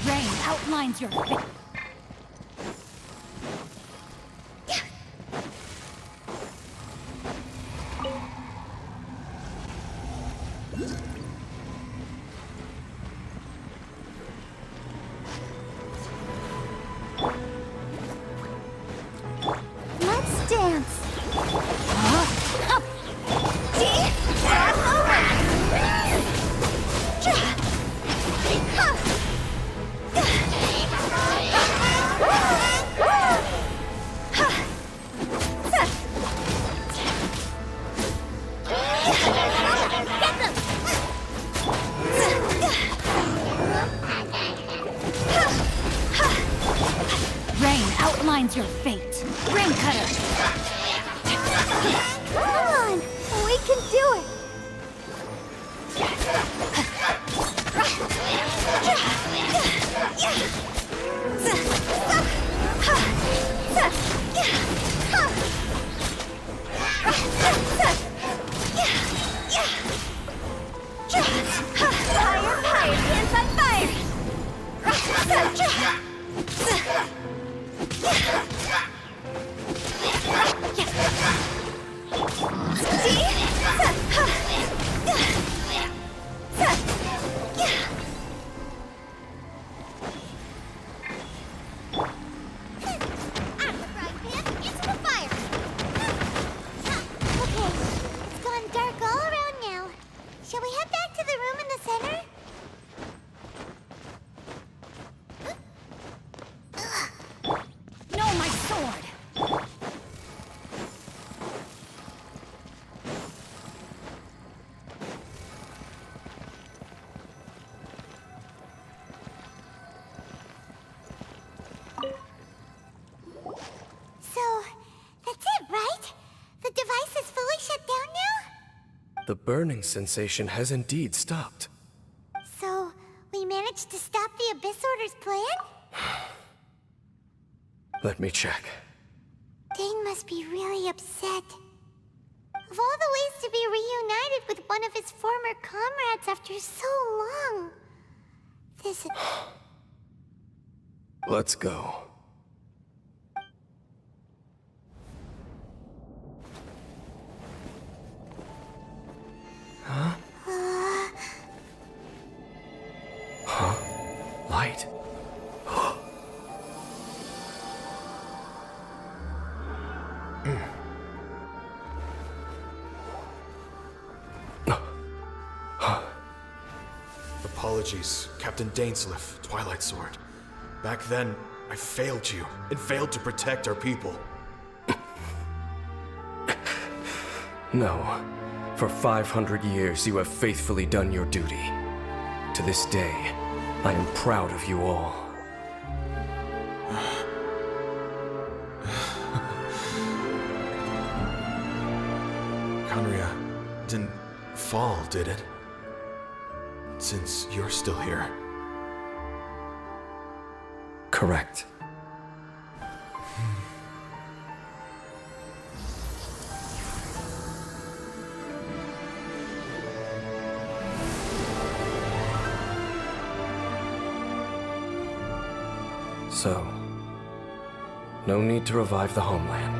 Rain outlines your face. Let's dance! Rain outlines your fate. Rain cutter. Come on! We can do it! Fire, fire, hands on fire! Out of the frying pan, into the fire! Okay, it's gone dark all around now. Shall we head back to the room in the center? No, my sword. So, that's it, right? The device is fully shut down now? The burning sensation has indeed stopped. So, we managed to stop the Abyss Order's plan? Let me check. Dane must be really upset. Of all the ways to be reunited with one of his former comrades after so long, this is... Let's go. Huh? Huh? Light? Apologies, Captain Dainsleif, Twilight Sword. Back then, I failed you, and failed to protect our people. No. For 500 years, you have faithfully done your duty. To this day, I am proud of you all. Conria didn't fall, did it? Since you're still here. Correct. So, no need to revive the homeland.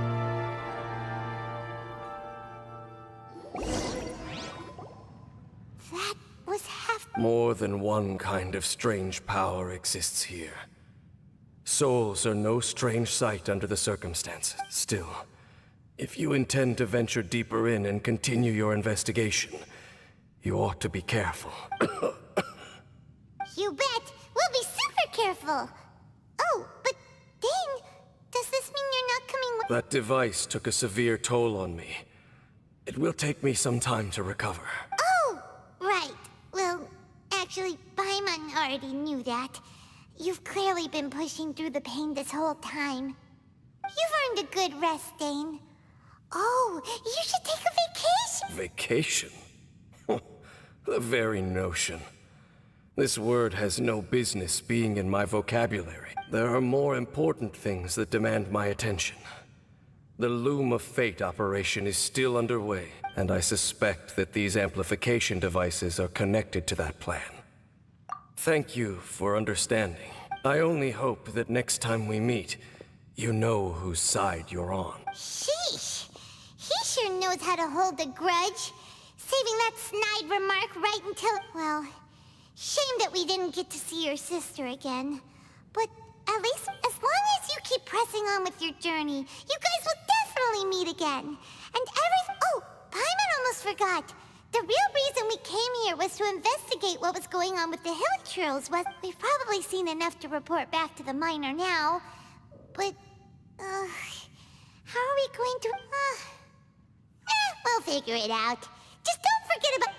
That was half... More than one kind of strange power exists here. Souls are no strange sight under the circumstances. Still, if you intend to venture deeper in and continue your investigation, you ought to be careful. You bet! We'll be super careful! Oh, but Dane, does this mean you're not coming with— That device took a severe toll on me. It will take me some time to recover. Oh! Right. Well, actually, Paimon already knew that. You've clearly been pushing through the pain this whole time. You've earned a good rest, Dane. Oh, you should take a vacation! Vacation? The very notion. This word has no business being in my vocabulary. There are more important things that demand my attention. The Loom of Fate operation is still underway, and I suspect that these amplification devices are connected to that plan. Thank you for understanding. I only hope that next time we meet, you know whose side you're on. Sheesh! He sure knows how to hold a grudge. Saving that snide remark right until— well, shame that we didn't get to see your sister again. But at least as long as you keep pressing on with your journey, you guys will definitely meet again. And oh, Paimon almost forgot. The real reason we came here was to investigate what was going on with the Hilichurls. We've probably seen enough to report back to the miner now. But, how are we going to— we'll figure it out. Just don't forget about—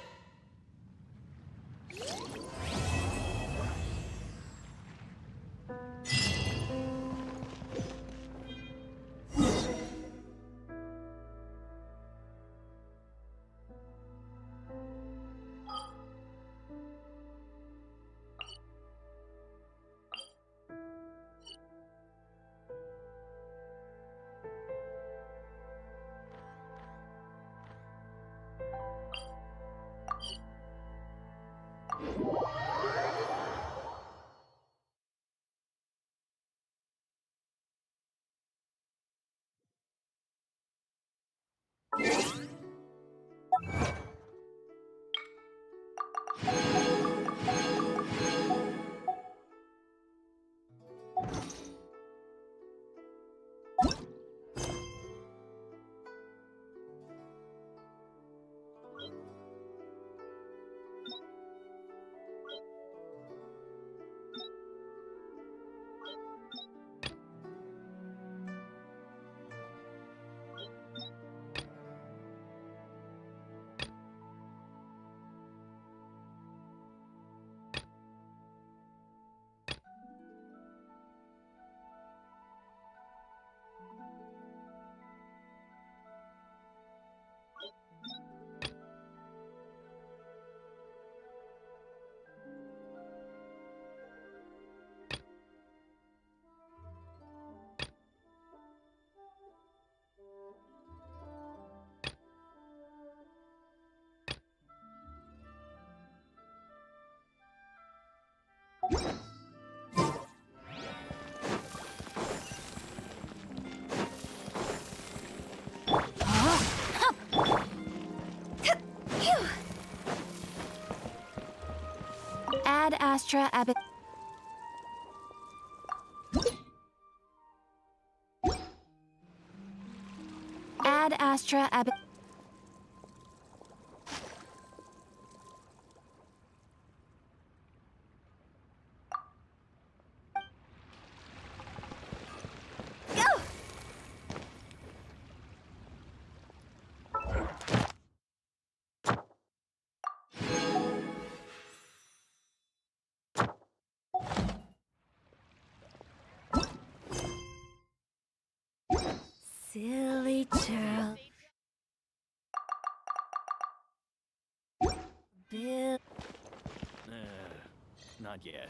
Ad Astra Abbot. Ad Astra Abbot. Silly churl. Bill. Not yet.